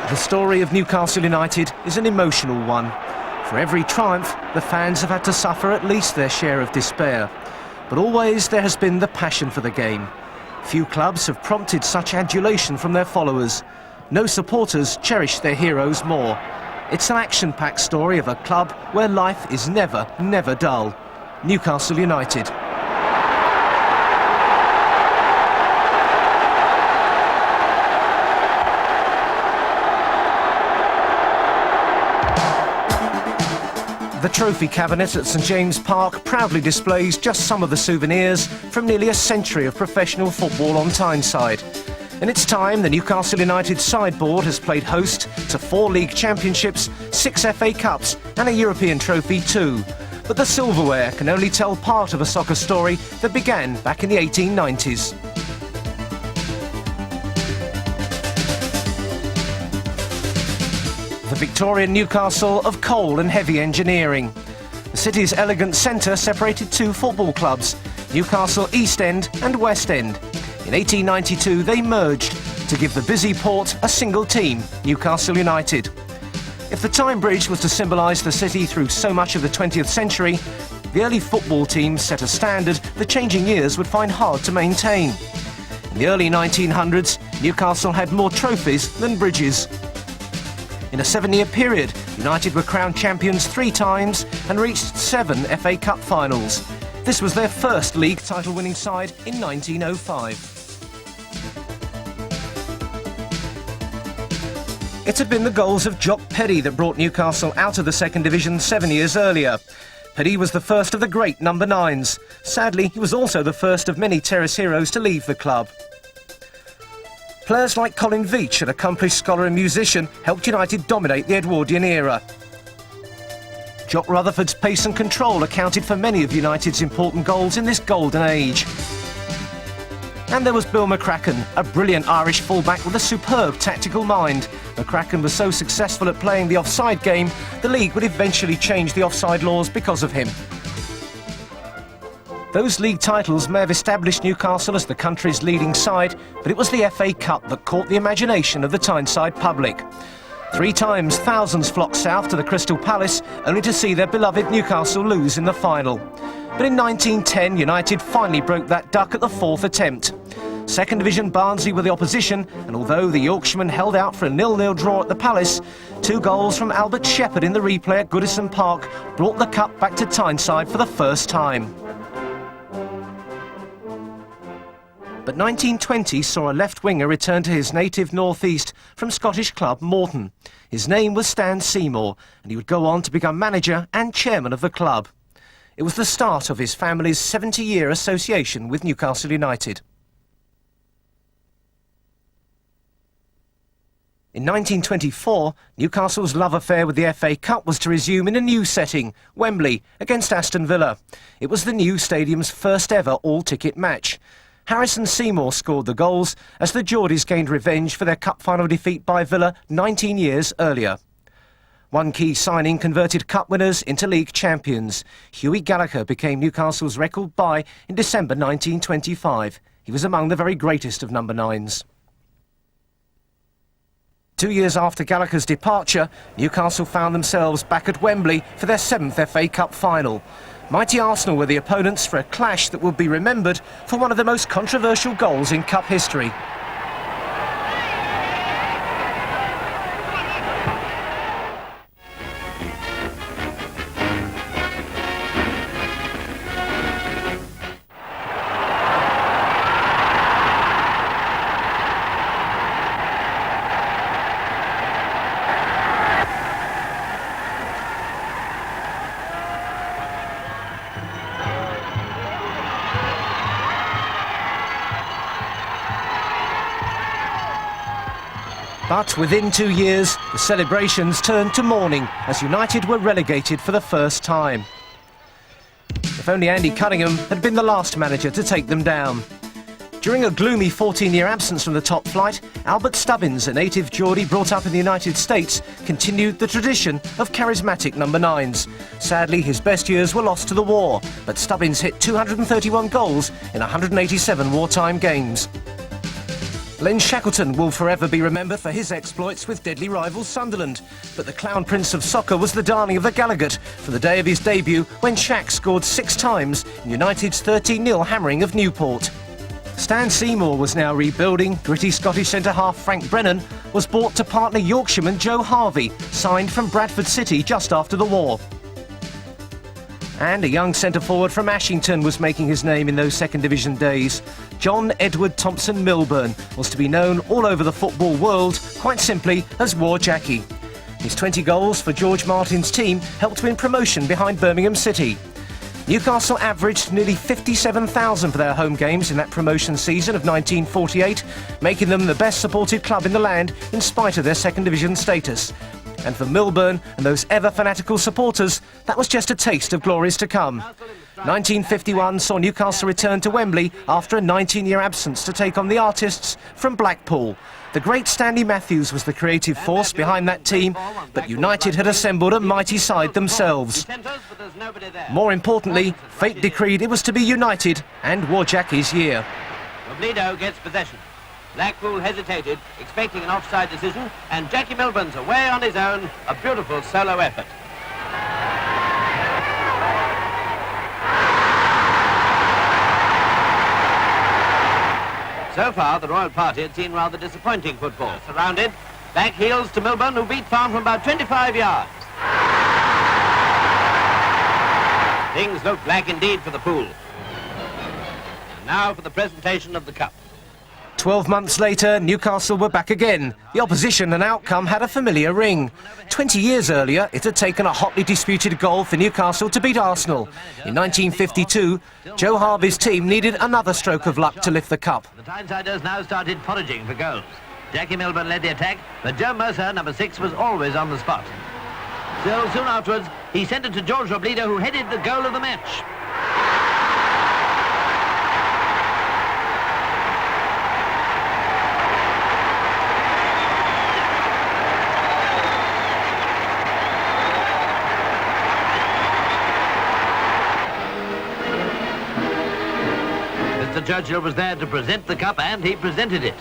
The story of Newcastle United is an emotional one. For every triumph, the fans have had to suffer at least their share of despair. But always there has been the passion for the game. Few clubs have prompted such adulation from their followers. No supporters cherish their heroes more. It's an action-packed story of a club where life is never, never dull. Newcastle United. The trophy cabinet at St James Park proudly displays just some of the souvenirs from nearly a century of professional football on Tyneside. In its time, the Newcastle United sideboard has played host to 4 league championships, 6 FA Cups and a European trophy too. But the silverware can only tell part of a soccer story that began back in the 1890s. The Victorian Newcastle of coal and heavy engineering. The city's elegant centre separated 2 football clubs, Newcastle East End and West End. In 1892 they merged to give the busy port a single team, Newcastle United. If the Tyne Bridge was to symbolise the city through so much of the 20th century, the early football teams set a standard the changing years would find hard to maintain. In the early 1900s, Newcastle had more trophies than bridges. In a 7-year period, United were crowned champions 3 times and reached 7 FA Cup finals. This was their first league title-winning side in 1905. It had been the goals of Jock Peddy that brought Newcastle out of the second division 7 years earlier. Peddy was the first of the great number 9s. Sadly, he was also the first of many terrace heroes to leave the club. Players like Colin Veitch, an accomplished scholar and musician, helped United dominate the Edwardian era. Jock Rutherford's pace and control accounted for many of United's important goals in this golden age. And there was Bill McCracken, a brilliant Irish fullback with a superb tactical mind. McCracken was so successful at playing the offside game, the league would eventually change the offside laws because of him. Those league titles may have established Newcastle as the country's leading side, but it was the FA Cup that caught the imagination of the Tyneside public. 3 times thousands flocked south to the Crystal Palace, only to see their beloved Newcastle lose in the final. But in 1910, United finally broke that duck at the 4th attempt. Second Division Barnsley were the opposition, and although the Yorkshiremen held out for a 0-0 draw at the Palace, 2 goals from Albert Shepherd in the replay at Goodison Park brought the cup back to Tyneside for the first time. But 1920 saw a left winger return to his native north-east from Scottish club Morton. His name was Stan Seymour, and he would go on to become manager and chairman of the club. It was the start of his family's 70-year association with Newcastle United. In 1924, Newcastle's love affair with the FA Cup was to resume in a new setting, Wembley, against Aston Villa. It was the new stadium's first ever all-ticket match. Harrison Seymour scored the goals as the Geordies gained revenge for their cup final defeat by Villa 19 years earlier. One key signing converted cup winners into league champions. Hughie Gallagher became Newcastle's record buy in December 1925. He was among the very greatest of number 9s. 2 years after Gallagher's departure, Newcastle found themselves back at Wembley for their 7th FA Cup final. Mighty Arsenal were the opponents for a clash that will be remembered for one of the most controversial goals in cup history. But within 2 years, the celebrations turned to mourning as United were relegated for the first time. If only Andy Cunningham had been the last manager to take them down. During a gloomy 14-year absence from the top flight, Albert Stubbins, a native Geordie brought up in the United States, continued the tradition of charismatic number 9s. Sadly, his best years were lost to the war, but Stubbins hit 231 goals in 187 wartime games. Len Shackleton will forever be remembered for his exploits with deadly rival Sunderland. But the Clown Prince of Soccer was the darling of the Gallagher from the day of his debut when Shack scored 6 times in United's 13-0 hammering of Newport. Stan Seymour was now rebuilding. Gritty Scottish centre-half Frank Brennan was bought to partner Yorkshireman Joe Harvey, signed from Bradford City just after the war. And a young centre-forward from Ashington was making his name in those second division days. John Edward Thompson Milburn was to be known all over the football world, quite simply, as War Jackie. His 20 goals for George Martin's team helped win promotion behind Birmingham City. Newcastle averaged nearly 57,000 for their home games in that promotion season of 1948, making them the best supported club in the land in spite of their second division status. And for Milburn and those ever fanatical supporters, that was just a taste of glories to come. 1951 saw Newcastle return to Wembley after a 19-year absence to take on the artists from Blackpool. The great Stanley Matthews was the creative force behind that team, but United had assembled a mighty side themselves. More importantly, fate decreed it was to be United and War Jackie's year. Robledo gets possession. Blackpool hesitated, expecting an offside decision, and Jackie Milburn's away on his own, a beautiful solo effort. So far, the Royal Party had seen rather disappointing football. Surrounded, back heels to Milburn, who beat Farm from about 25 yards. Things look black indeed for the pool. And now for the presentation of the cup. 12 months later, Newcastle were back again. The opposition and outcome had a familiar ring. 20 years earlier, it had taken a hotly disputed goal for Newcastle to beat Arsenal. In 1952, Joe Harvey's team needed another stroke of luck to lift the cup. The Tynesiders now started foraging for goals. Jackie Milburn led the attack, but Joe Mercer, number 6, was always on the spot. So soon afterwards, he sent it to George Robledo, who headed the goal of the match. Mr. Churchill was there to present the cup, and he presented it.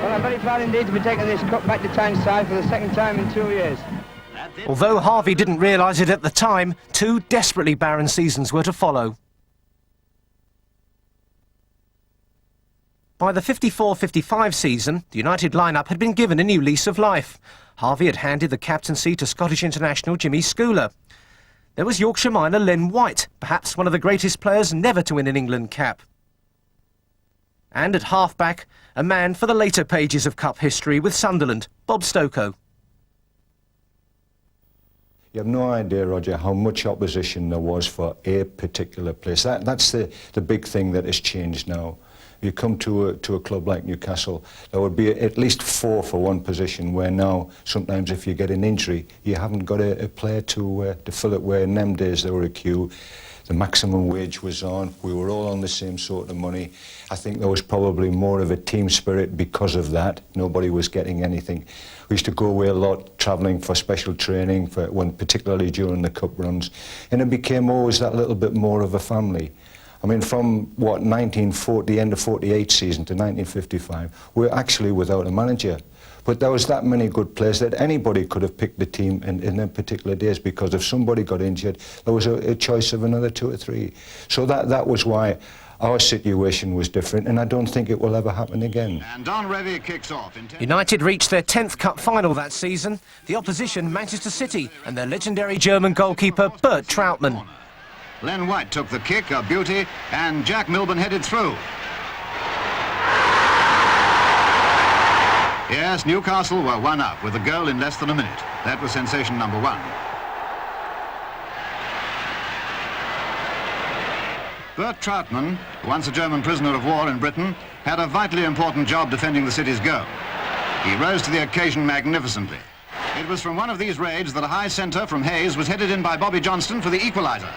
Well, I'm very proud indeed to be taking this cup back to Tyneside for the second time in 2 years. Although Harvey didn't realise it at the time, 2 desperately barren seasons were to follow. By the 54-55 season, the United lineup had been given a new lease of life. Harvey had handed the captaincy to Scottish international Jimmy Schooler. There was Yorkshire miner Len White, perhaps one of the greatest players never to win an England cap. And at half-back, a man for the later pages of cup history with Sunderland, Bob Stokoe. You have no idea, Roger, how much opposition there was for a particular place. That's the big thing that has changed now. You come to a club like Newcastle, there would be at least 4 for one position, where now sometimes if you get an injury, you haven't got a player to fill it, where in them days there were a queue. The maximum wage was on, we were all on the same sort of money. I think there was probably more of a team spirit because of that. Nobody was getting anything. We used to go away a lot, travelling for special training, particularly during the cup runs, and it became always that little bit more of a family. I mean, from, 1940, the end of 48 season to 1955, we're actually without a manager. But there was that many good players that anybody could have picked the team in them particular days, because if somebody got injured, there was a choice of another 2 or 3. So that was why our situation was different, and I don't think it will ever happen again. And Don Revie kicks off. United reached their 10th cup final that season. The opposition, Manchester City, and their legendary German goalkeeper, Bert Trautmann. Len White took the kick, a beauty, and Jack Milburn headed through. Yes, Newcastle were 1 up with a goal in less than a minute. That was sensation number 1. Bert Trautmann, once a German prisoner of war in Britain, had a vitally important job defending the city's goal. He rose to the occasion magnificently. It was from one of these raids that a high centre from Hayes was headed in by Bobby Johnston for the equaliser.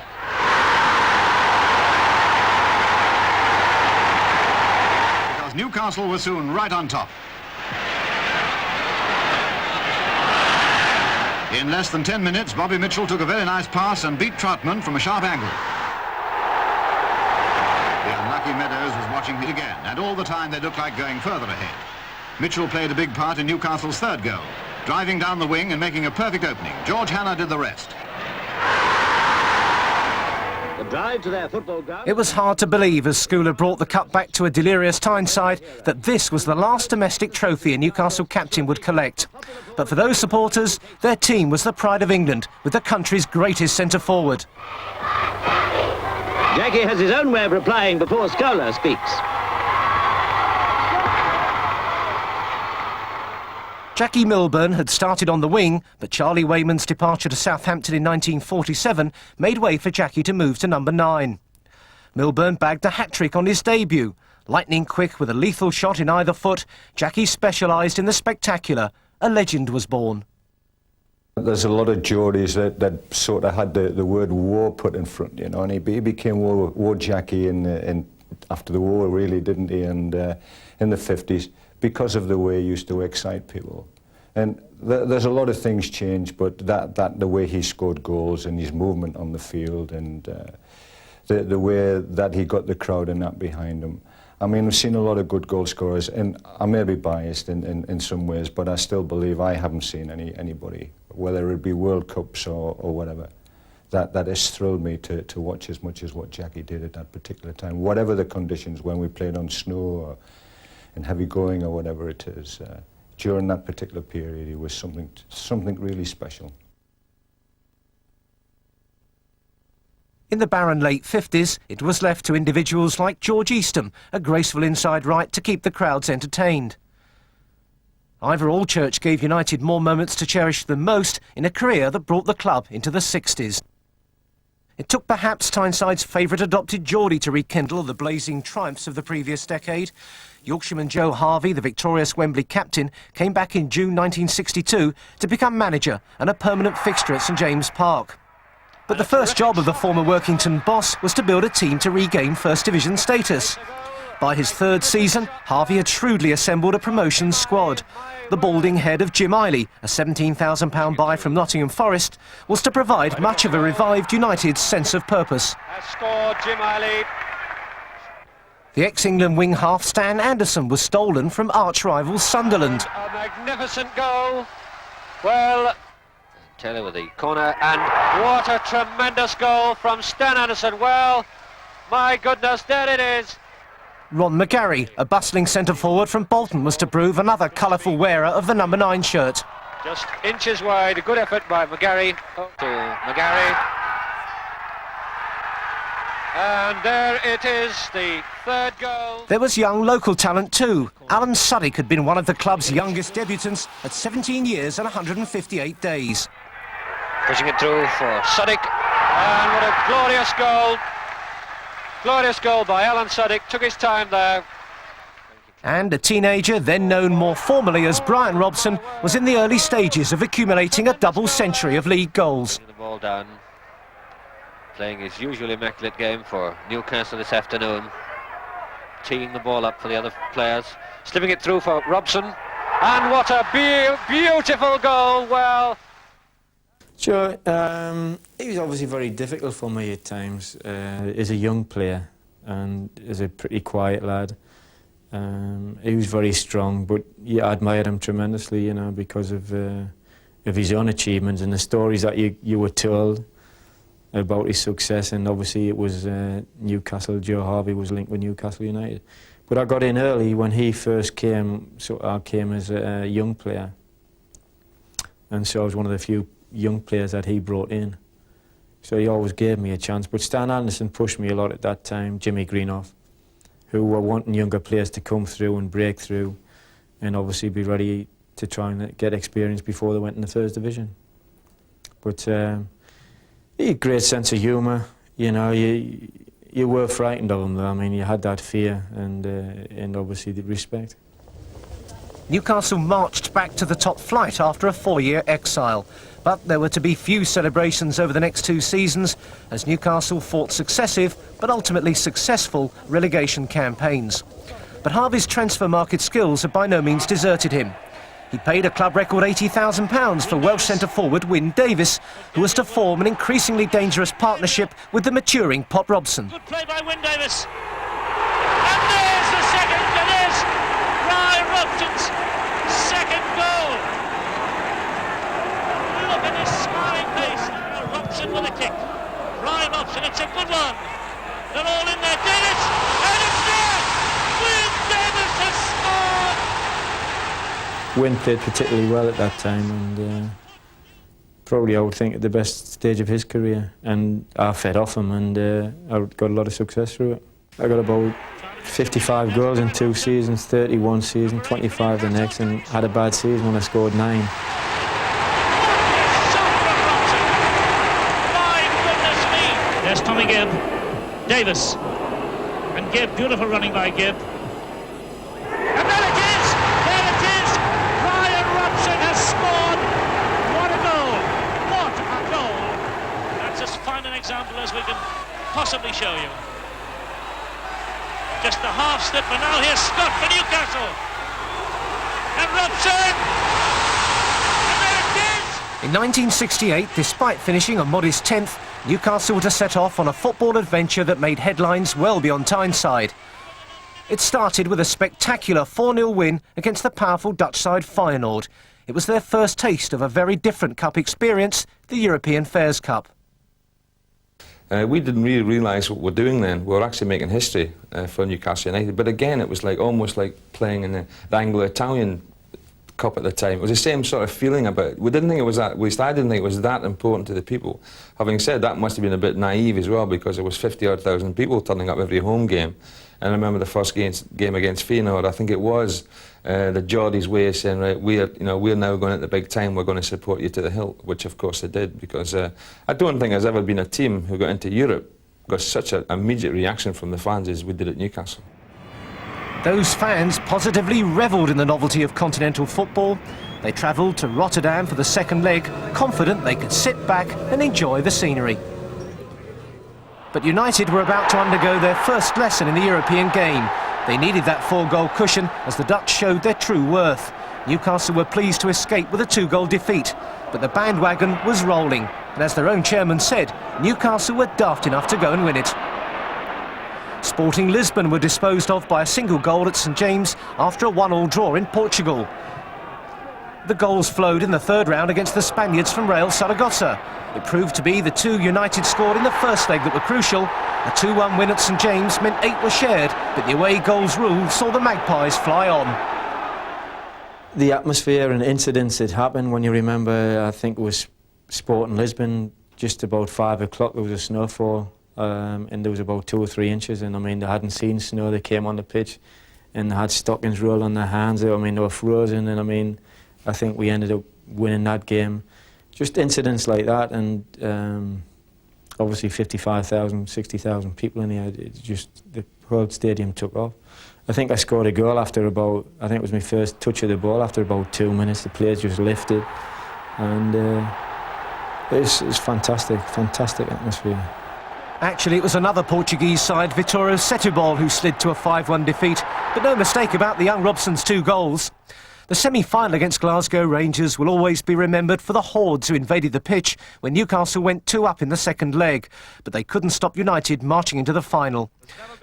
Because Newcastle were soon right on top. In less than 10 minutes, Bobby Mitchell took a very nice pass and beat Trautmann from a sharp angle. The unlucky Meadows was watching the time they looked like going further ahead. Mitchell played a big part in Newcastle's third goal, driving down the wing and making a perfect opening. George Hannah did the rest. The drive to their football ground. It was hard to believe, as Schooler brought the cup back to a delirious Tyneside, that this was the last domestic trophy a Newcastle captain would collect. But for those supporters, their team was the pride of England, with the country's greatest centre-forward. Jackie has his own way of replying before Schooler speaks. Jackie Milburn had started on the wing, but Charlie Wayman's departure to Southampton in 1947 made way for Jackie to move to number 9. Milburn bagged a hat-trick on his debut. Lightning quick with a lethal shot in either foot, Jackie specialised in the spectacular. A legend was born. There's a lot of Geordies that sort of had the word war put in front, you know, and he became war Jackie after the war, really, didn't he, and in the 50s, because of the way he used to excite people. And there's a lot of things changed, but the way he scored goals and his movement on the field and the way that he got the crowd and that behind him. I mean, we've seen a lot of good goal scorers, and I may be biased in some ways, but I still believe I haven't seen anybody, whether it be World Cups or whatever, that has thrilled me to watch as much as what Jackie did at that particular time. Whatever the conditions, when we played on snow or in heavy going or whatever it is, during that particular period, it was something really special. In the barren late 50s, it was left to individuals like George Eastham, a graceful inside right, to keep the crowds entertained. Ivor Allchurch gave United more moments to cherish than most in a career that brought the club into the 60s. It took perhaps Tyneside's favourite adopted Geordie to rekindle the blazing triumphs of the previous decade. Yorkshireman Joe Harvey, the victorious Wembley captain, came back in June 1962 to become manager and a permanent fixture at St James Park. But the first job of the former Workington boss was to build a team to regain First Division status. By his third season, Harvey had shrewdly assembled a promotion squad. The balding head of Jim Eiley, a £17,000 buy from Nottingham Forest, was to provide much of a revived United's sense of purpose. Has scored Jim Eiley. The ex-England wing half Stan Anderson was stolen from arch-rival Sunderland. A magnificent goal. Well, Taylor with the corner, and what a tremendous goal from Stan Anderson. Well, my goodness, there it is. Ron McGarry, a bustling centre-forward from Bolton, was to prove another colourful wearer of the number 9 shirt. Just inches wide, a good effort by McGarry. To McGarry. And there it is, the third goal. There was young local talent too. Alan Suddick had been one of the club's youngest debutants at 17 years and 158 days. Pushing it through for Suddick. And what a glorious goal. Glorious goal by Alan Suddick. Took his time there. And a teenager, then known more formally as Brian Robson, was in the early stages of accumulating a double century of league goals. The ball down. Playing his usual immaculate game for Newcastle this afternoon. Teeing the ball up for the other players. Slipping it through for Robson. And what a beautiful goal. Well, sure, it was obviously very difficult for me at times as a young player and as a pretty quiet lad. He was very strong, but yeah, I admired him tremendously, you know, because of his own achievements and the stories that you were told about his success. And obviously it was Newcastle. Joe Harvey was linked with Newcastle United. But I got in early when he first came, so I came as a young player. And so I was one of the few young players that he brought in. So he always gave me a chance. But Stan Anderson pushed me a lot at that time, Jimmy Greenoff, who were wanting younger players to come through and break through and obviously be ready to try and get experience before they went in the First Division. But he had a great sense of humour, you know. You were frightened of him though. I mean, you had that fear and obviously the respect. Newcastle marched back to the top flight after a 4-year exile. But there were to be few celebrations over the next 2 seasons as Newcastle fought successive, but ultimately successful, relegation campaigns. But Harvey's transfer market skills had by no means deserted him. He paid a club record £80,000 for Welsh centre-forward Wyn Davies, who was to form an increasingly dangerous partnership with the maturing Pop Robson. good play by Wyn Davies. And there's the second. Wynne played particularly well at that time, and probably I would think at the best stage of his career. And I fed off him, and I got a lot of success through it. I got about 55 goals in 2 seasons, 31 season, 25 the next, and had a bad season when I scored 9. There's Tommy Gibb, Davis, and Gibb, beautiful running by Gibb. And there it is! There it is! Brian Robson has scored! What a goal! What a goal! That's as fine an example as we can possibly show you. Just the half slip, and now here's Scott for Newcastle. And Robson! And there it is! In 1968, despite finishing a modest 10th, Newcastle were to set off on a football adventure that made headlines well beyond Tyneside. It started with a spectacular 4-0 win against the powerful Dutch side Feyenoord. It was their first taste of a very different cup experience, the European Fairs Cup. We didn't really realise what we're doing then. We were actually making history for Newcastle United. But again, it was like almost like playing in the Anglo-Italian Cup at the time. It was the same sort of feeling about it. We didn't think it was that, at least I didn't think it was that important to the people. Having said that, must have been a bit naive as well, because there was 50,000 people turning up every home game. And I remember the first game against Feyenoord, I think it was the Geordies' way of saying, right, we're now going at the big time, we're going to support you to the hilt, which of course they did, because I don't think there's ever been a team who got into Europe, got such an immediate reaction from the fans as we did at Newcastle. Those fans positively revelled in the novelty of continental football. They travelled to Rotterdam for the second leg, confident they could sit back and enjoy the scenery. But United were about to undergo their first lesson in the European game. They needed that 4-goal cushion as the Dutch showed their true worth. Newcastle were pleased to escape with a 2-goal defeat, but the bandwagon was rolling, and as their own chairman said, Newcastle were daft enough to go and win it. Sporting Lisbon were disposed of by a single goal at St James after a 1-1 draw in Portugal. The goals flowed in the third round against the Spaniards from Real Zaragoza. It proved to be the 2 United scored in the first leg that were crucial. A 2-1 win at St James meant 8 were shared, but the away goals rule saw the Magpies fly on. The atmosphere and incidents that happened, when you remember, I think it was Sporting Lisbon, just about 5 o'clock there was a snowfall. And there was about 2 or 3 inches, and I mean, they hadn't seen snow. They came on the pitch and they had stockings rolled on their hands. I mean, they were frozen, and I mean, I think we ended up winning that game. Just incidents like that, and obviously 55,000, 60,000 people in here. It just, the whole stadium took off. I think I scored a goal after about, I think it was my first touch of the ball after about 2 minutes. The players just lifted, and it's fantastic, fantastic atmosphere. Actually, it was another Portuguese side, Vitória Setúbal, who slid to a 5-1 defeat. But no mistake about the young Robson's 2 goals. The semi-final against Glasgow Rangers will always be remembered for the hordes who invaded the pitch when Newcastle went 2 up in the second leg. But they couldn't stop United marching into the final.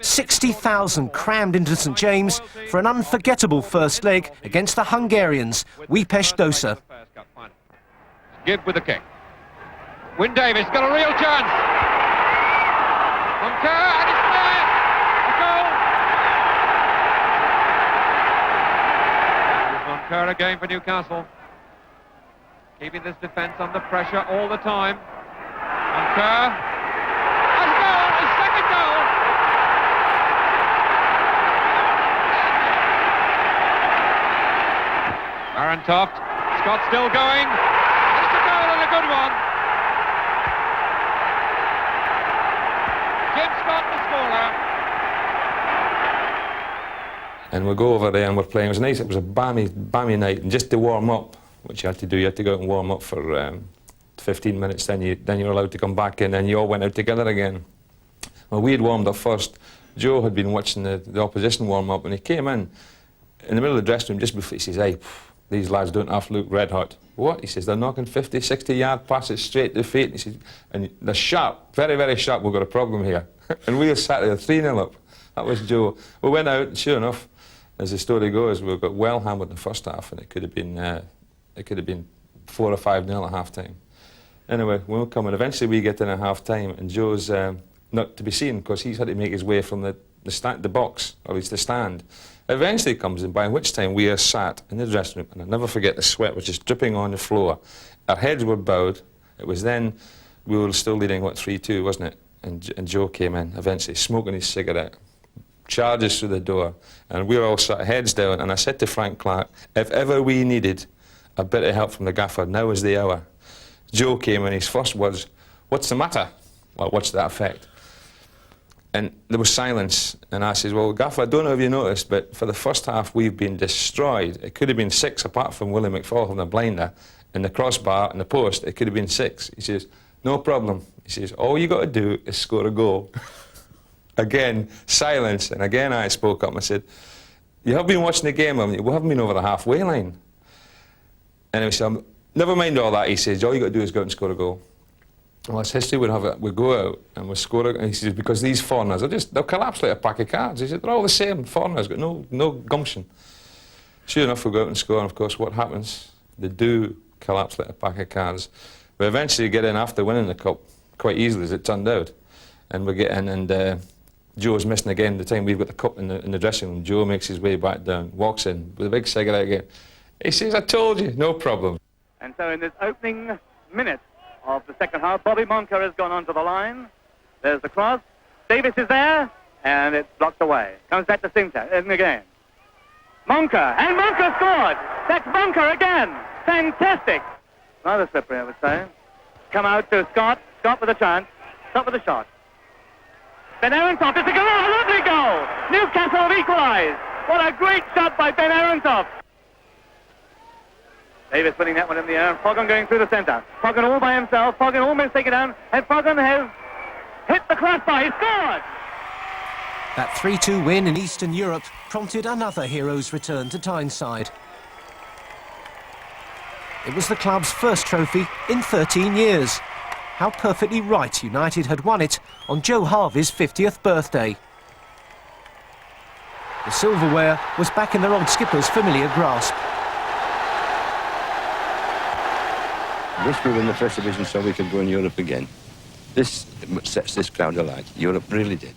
60,000 crammed into St James for an unforgettable first leg against the Hungarians, Újpest Dósa. Gibb with the kick. Wynne Davis got a real chance. And it's there! A goal! Moncur again for Newcastle. Keeping this defence under pressure all the time. Moncur. And goal! His second goal! Aaron Toft. Scott still going. It's a goal and a good one. Jim Scott, the scorer. And we go over there and we're playing. It was nice. It was a balmy night, and just to warm up, which you had to do, you had to go out and warm up for 15 minutes. Then you were allowed to come back in, and you all went out together again. Well, we had warmed up first. Joe had been watching the opposition warm up, and he came in the middle of the dressing room just before. He says, "Hey, these lads don't have to look red hot." What? He says, "They're knocking 50, 60-yard passes straight to the feet." He says, "And they're sharp, very, very sharp. We've got a problem here." And we were sat there 3-0 up. That was Joe. We went out, and sure enough, as the story goes, we got well hammered in the first half, and it could have been 4 or 5-0 at half time. Anyway, when we come in, eventually we get in at half time, and Joe's not to be seen because he's had to make his way from the box, or at least the stand, Eventually he comes in, by which time we are sat in the dressing room, and I'll never forget the sweat was just dripping on the floor. Our heads were bowed. It was then, we were still leading, what, 3-2, wasn't it? And Joe came in, eventually, smoking his cigarette, charges through the door, and we were all sat heads down, and I said to Frank Clark, if ever we needed a bit of help from the gaffer, now is the hour. Joe came in, his first words, what's the matter? Well, what's that effect? And there was silence, and I said, well, gaffer, I don't know if you noticed, but for the first half we've been destroyed. It could have been 6 apart from Willie McFall from the blinder, and the crossbar and the post, it could have been 6. He says, no problem. He says, all you got to do is score a goal. Again, silence, and again I spoke up and I said, you have been watching the game, haven't you? We haven't been over the halfway line. And he said, never mind all that, he says, all you got to do is go out and score a goal. Well, it's history, we'd go out and we'd score a goal. And he says, because these foreigners, they'll collapse like a pack of cards. He said, they're all the same, foreigners, got no gumption. Sure enough, we go out and score, and of course, what happens? They do collapse like a pack of cards. We eventually get in after winning the cup, quite easily as it turned out. And we get in, and Joe's missing again the time we've got the cup in the dressing room. Joe makes his way back down, walks in with a big cigarette again. He says, I told you, no problem. And so in this opening minute of the second half, Bobby Monker has gone onto the line. There's the cross. Davis is there, and it's blocked away. Comes back to Sinter, in again. Monker, and Monker scored! That's Monker again! Fantastic! Rather slippery, I would say. Come out to Scott. Scott with a chance. Scott with a shot. Ben Aronsoft, it's a goal! A lovely goal! Newcastle have equalised! What a great shot by Ben Aronsoft! Davis putting that one in the air, and Foggon going through the centre. Foggon all by himself. Foggon almost taken down, and Foggon has hit the crossbar. He scored! That 3-2 win in Eastern Europe prompted another hero's return to Tyneside. It was the club's first trophy in 13 years. How perfectly right United had won it on Joe Harvey's 50th birthday. The silverware was back in their old skipper's familiar grasp. Wish we were in the First Division so we could go in Europe again. This sets this crowd alight. Europe really did.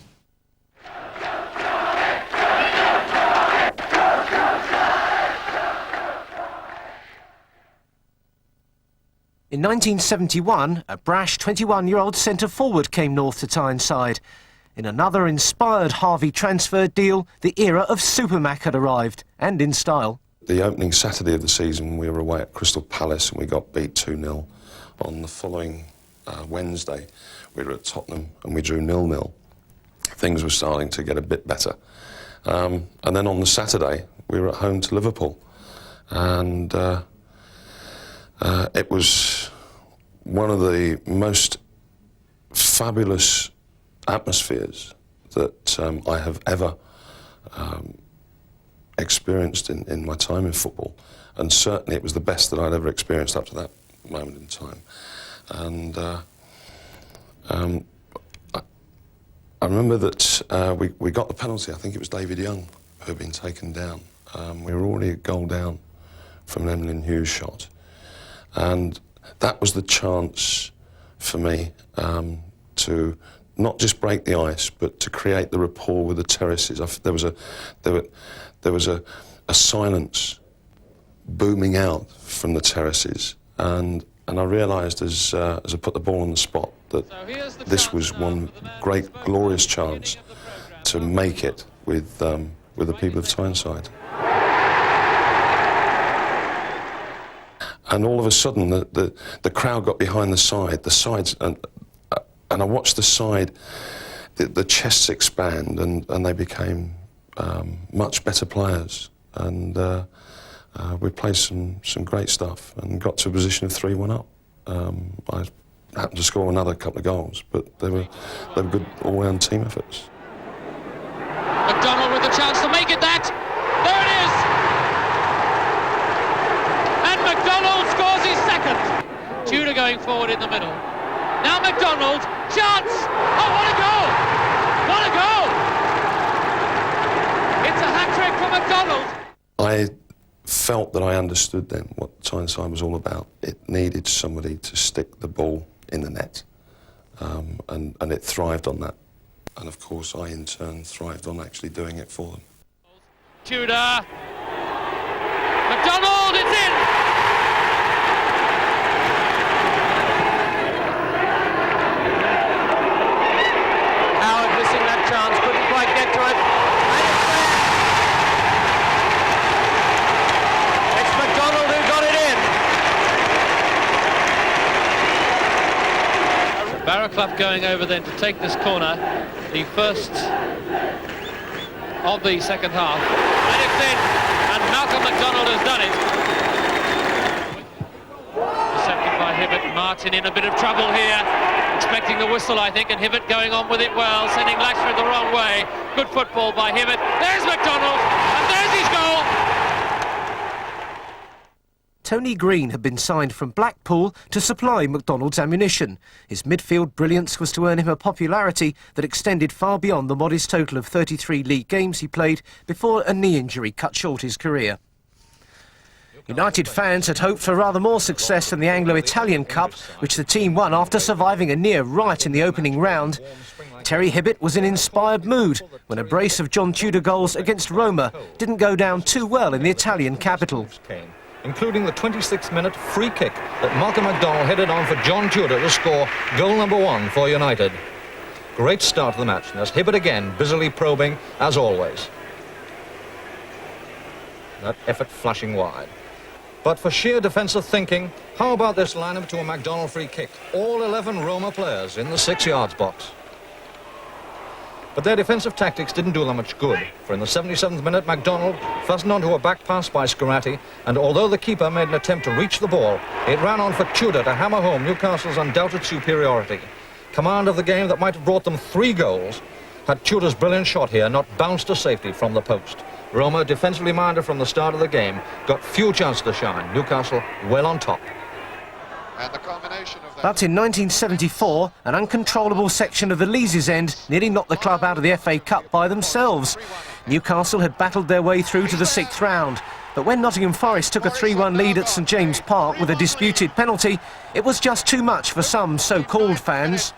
In 1971, a brash 21-year-old centre-forward came north to Tyneside. In another inspired Harvey transfer deal, the era of Supermac had arrived, and in style. The opening Saturday of the season, we were away at Crystal Palace and we got beat 2-0. On the following Wednesday, we were at Tottenham and we drew 0-0. Things were starting to get a bit better. And then on the Saturday, we were at home to Liverpool. And it was one of the most fabulous atmospheres that I have ever experienced in my time in football, and certainly it was the best that I'd ever experienced up to that moment in time. And I remember that we got the penalty. I think it was David Young who had been taken down. We were already a goal down from an Emlyn Hughes shot, and that was the chance for me to not just break the ice, but to create the rapport with the terraces. There was a silence booming out from the terraces, and I realised as I put the ball on the spot that this was one great, glorious chance to make it with the people of Tyneside. And all of a sudden, the crowd got behind the sides, and I watched the side, the chests expand, and they became much better players, and we played some great stuff and got to a position of 3-1 up. I happened to score another couple of goals, but they were good all-round team efforts. McDonald with the chance to make it that. There it is! And McDonald scores his second. Tudor going forward in the middle. Now McDonald, chance! Oh, what a goal! What a goal! It's a hat-trick for McDonald. I felt that I understood then what Tyneside was all about. It needed somebody to stick the ball in the net, and it thrived on that. And of course, I in turn thrived on actually doing it for them. Tudor. McDonald, it's in! Howard missing that chance, couldn't quite get to it. And it's McDonald who got it in. Barrow Clough going over then to take this corner, the first of the second half. And it's in, and Malcolm McDonald has done it. Intercepted by Hibbert. Martin in a bit of trouble here, expecting the whistle, I think, and Hibbert going on with it well, sending Lashford the wrong way. Good football by Hibbert. There's McDonald, and there's his goal. Tony Green had been signed from Blackpool to supply McDonald's ammunition. His midfield brilliance was to earn him a popularity that extended far beyond the modest total of 33 league games he played before a knee injury cut short his career. United fans had hoped for rather more success than the Anglo-Italian Cup, which the team won after surviving a near right in the opening round. Terry Hibbert was in inspired mood when a brace of John Tudor goals against Roma didn't go down too well in the Italian capital. Including the 26th-minute free kick that Malcolm McDonald headed on for John Tudor to score goal number 1 for United. Great start to the match, and there's Hibbert again, busily probing, as always. That effort flashing wide. But for sheer defensive thinking, how about this line-up to a McDonald free kick? All 11 Roma players in the 6-yards box. But their defensive tactics didn't do them much good, for in the 77th minute, McDonald fastened onto a back pass by Scarratti, and although the keeper made an attempt to reach the ball, it ran on for Tudor to hammer home Newcastle's undoubted superiority. Command of the game that might have brought them 3 goals, had Tudor's brilliant shot here not bounced to safety from the post. Roma, defensively minded from the start of the game, got few chances to shine. Newcastle well on top. And the combination of But in 1974, an uncontrollable section of the Leazes End nearly knocked the club out of the FA Cup by themselves. Newcastle had battled their way through to the 6th round, but when Nottingham Forest took a 3-1 lead at St James Park with a disputed penalty, it was just too much for some so-called fans.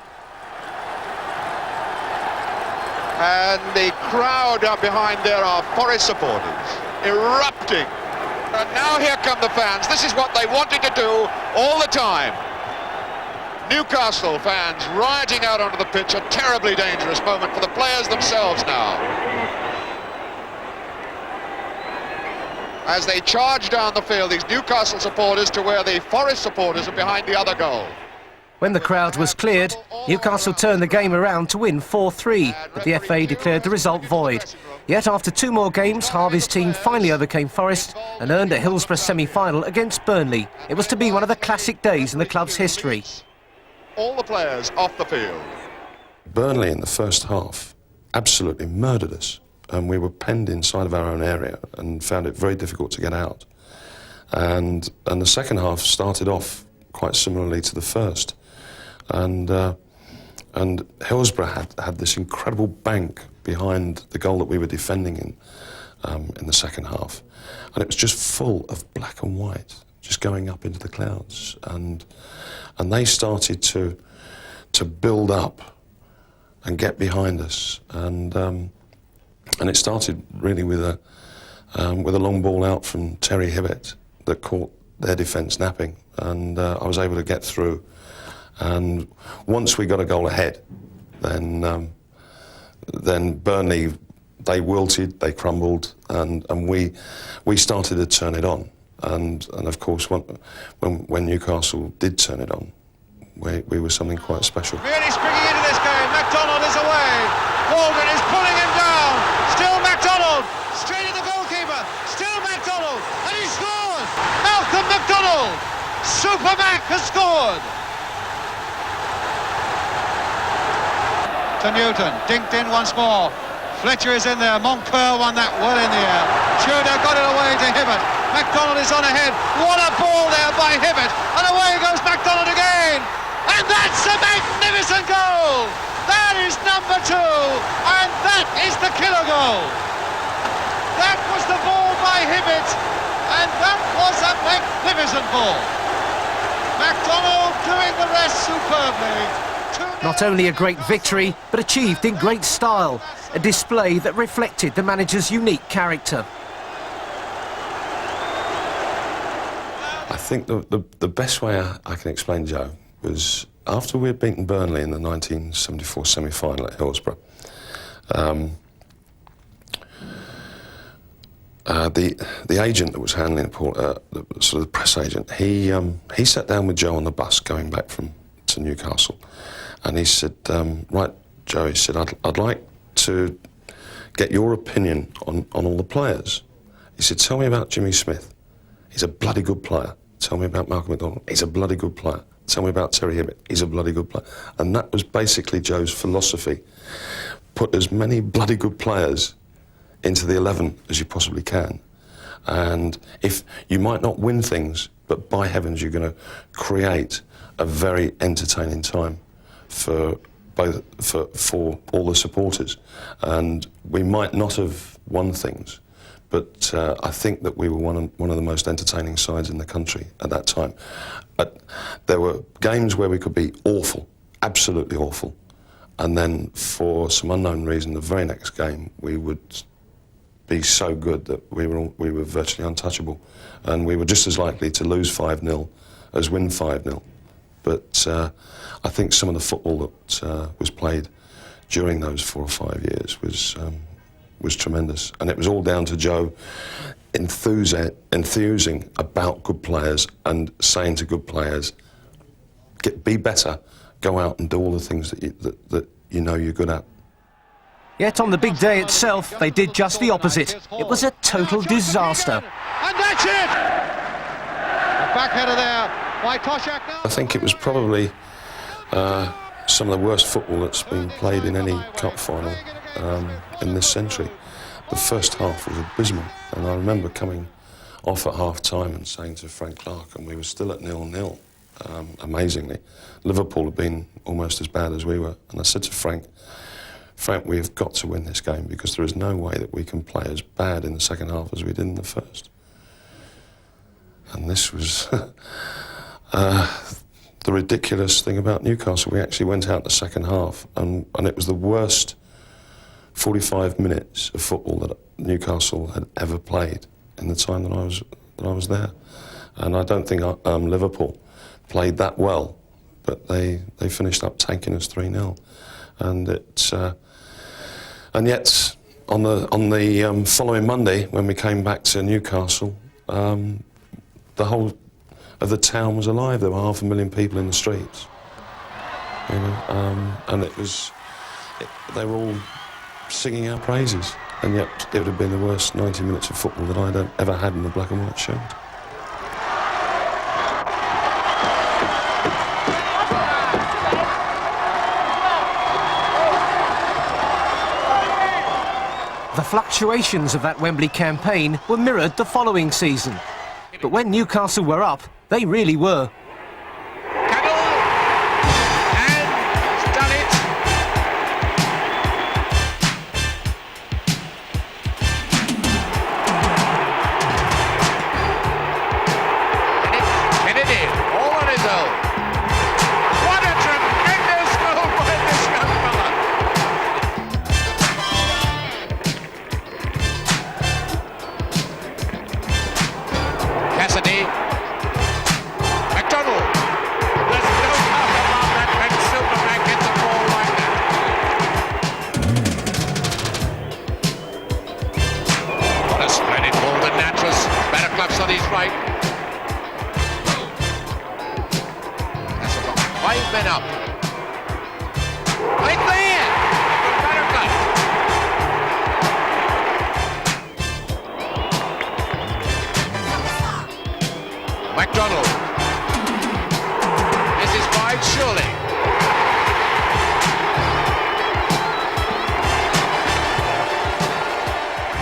And the crowd up behind there are Forest supporters, erupting. And now here come the fans. This is what they wanted to do all the time. Newcastle fans rioting out onto the pitch, a terribly dangerous moment for the players themselves now. As they charge down the field, these Newcastle supporters to where the Forest supporters are behind the other goal. When the crowd was cleared, Newcastle turned the game around to win 4-3, but the FA declared the result void. Yet after 2 more games, Harvey's team finally overcame Forest and earned a Hillsborough semi-final against Burnley. It was to be one of the classic days in the club's history. All the players off the field. Burnley in the first half absolutely murdered us, and we were penned inside of our own area and found it very difficult to get out. And the second half started off quite similarly to the first. And Hillsborough had this incredible bank behind the goal that we were defending in the second half, and it was just full of black and white, just going up into the clouds, and they started to build up and get behind us, and it started really with a long ball out from Terry Hibbert that caught their defence napping, and I was able to get through. And once we got a goal ahead, then Burnley, they wilted, they crumbled, and we started to turn it on. And of course, when Newcastle did turn it on, we were something quite special. Really springing into this game. McDonald is away. Walden is pulling him down. Still McDonald. Straight at the goalkeeper. Still McDonald. And he scored. Malcolm McDonald. Super Mac has scored. To Newton, dinked in once more. Fletcher is in there. Moncur won that well in the air. Tudor got it away to Hibbert. McDonald is on ahead. What a ball there by Hibbert. And away goes McDonald again. And that's a magnificent goal. That is number 2. And that is the killer goal. That was the ball by Hibbert. And that was a magnificent ball. McDonald doing the rest superbly. Not only a great victory, but achieved in great style. a display that reflected the manager's unique character. I think the best way I can explain Joe was after we had beaten Burnley in the 1974 semi-final at Hillsborough. The agent that was handling the press agent, he sat down with Joe on the bus going back to Newcastle, and he said, "Right, Joe," he said, "I'd like to get your opinion on all the players." He said, "Tell me about Jimmy Smith. He's a bloody good player. Tell me about Malcolm McDonald. He's a bloody good player. Tell me about Terry Hibbett. He's a bloody good player." And that was basically Joe's philosophy. Put as many bloody good players into the 11 as you possibly can. And if you might not win things, but by heavens, you're going to create a very entertaining time for all the supporters. And we might not have won things, but I think that we were one of the most entertaining sides in the country at that time. There were games where we could be awful, absolutely awful, and then for some unknown reason, the very next game we would be so good that we were virtually untouchable, and we were just as likely to lose 5-0 as win 5-0. But I think some of the football that was played during those 4 or 5 years was tremendous, and it was all down to Joe enthusing about good players and saying to good players, be better, go out and do all the things that you know you're good at. Yet on the big day itself, they did just the opposite. It was a total disaster. And that's it! A backheader there by Toshak now. I think it was probably some of the worst football that's been played in any cup final in this century. The first half was abysmal, and I remember coming off at half-time and saying to Frank Clark, and we were still at 0-0, amazingly. Liverpool had been almost as bad as we were, and I said to Frank, we've got to win this game because there is no way that we can play as bad in the second half as we did in the first. And this was the ridiculous thing about Newcastle. We actually went out the second half, and it was the worst 45 minutes of football that Newcastle had ever played in the time that I was there. And I don't think Liverpool played that well, but they finished up taking us 3-0. And yet, on the following Monday, when we came back to Newcastle, the whole of the town was alive. There were 500,000 people in the streets, you know, and they were all singing our praises. And yet, it would have been the worst 90 minutes of football that I'd ever had in the black and white shirt. The fluctuations of that Wembley campaign were mirrored the following season. But when Newcastle were up, they really were.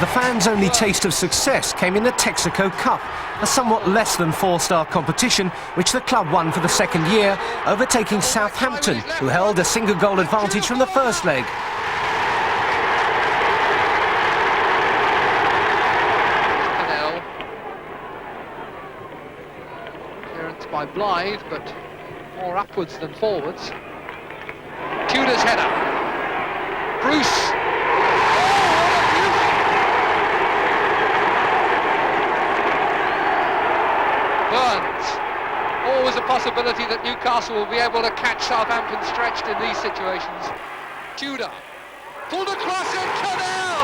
The fans' only taste of success came in the Texaco Cup, a somewhat less than four-star competition which the club won for the second year, overtaking Southampton, who held a single goal advantage from the first leg. Clearance by Blythe, but more upwards than forwards. Tudor's header. Bruce. always a possibility that Newcastle will be able to catch Southampton stretched in these situations. Tudor pulled across and Cadell!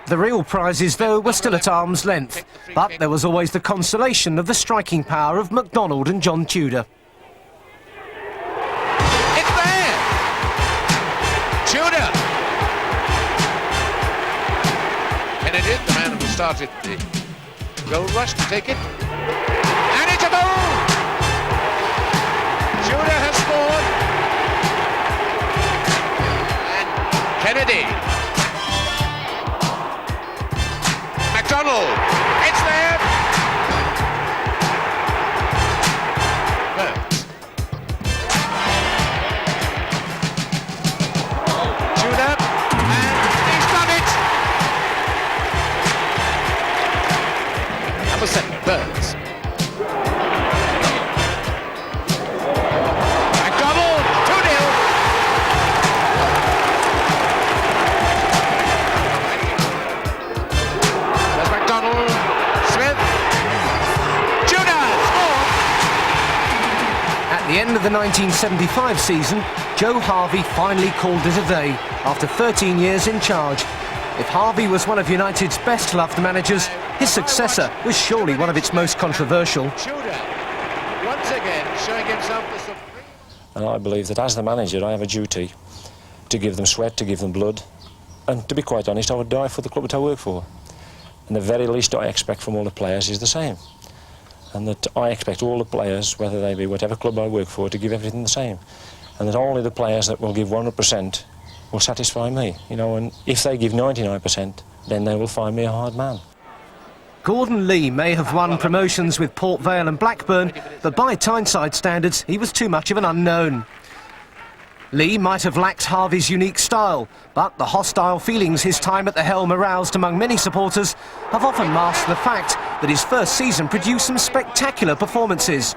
The real prizes, though, were still at arm's length, but there was always the consolation of the striking power of MacDonald and John Tudor. It's there! Tudor! Kennedy, the man who started the goal rush, to take it. And it's a goal! Tudor has scored. And Kennedy. MacDonald, it's there! Burns. Tudor, and he's done it! Number 7, Burns. MacDonald, 2-0! At the end of the 1975 season, Joe Harvey finally called it a day after 13 years in charge. If Harvey was one of United's best-loved managers, his successor was surely one of its most controversial. Tudor, once again, showing himself the supreme. And I believe that as the manager, I have a duty to give them sweat, to give them blood, and to be quite honest, I would die for the club that I work for. And the very least I expect from all the players is the same. And that I expect all the players, whether they be whatever club I work for, to give everything the same. And that only the players that will give 100% will satisfy me, you know, and if they give 99%, then they will find me a hard man. Gordon Lee may have won promotions with Port Vale and Blackburn, but by Tyneside standards, he was too much of an unknown. Lee might have lacked Harvey's unique style, but the hostile feelings his time at the helm aroused among many supporters have often masked the fact that his first season produced some spectacular performances.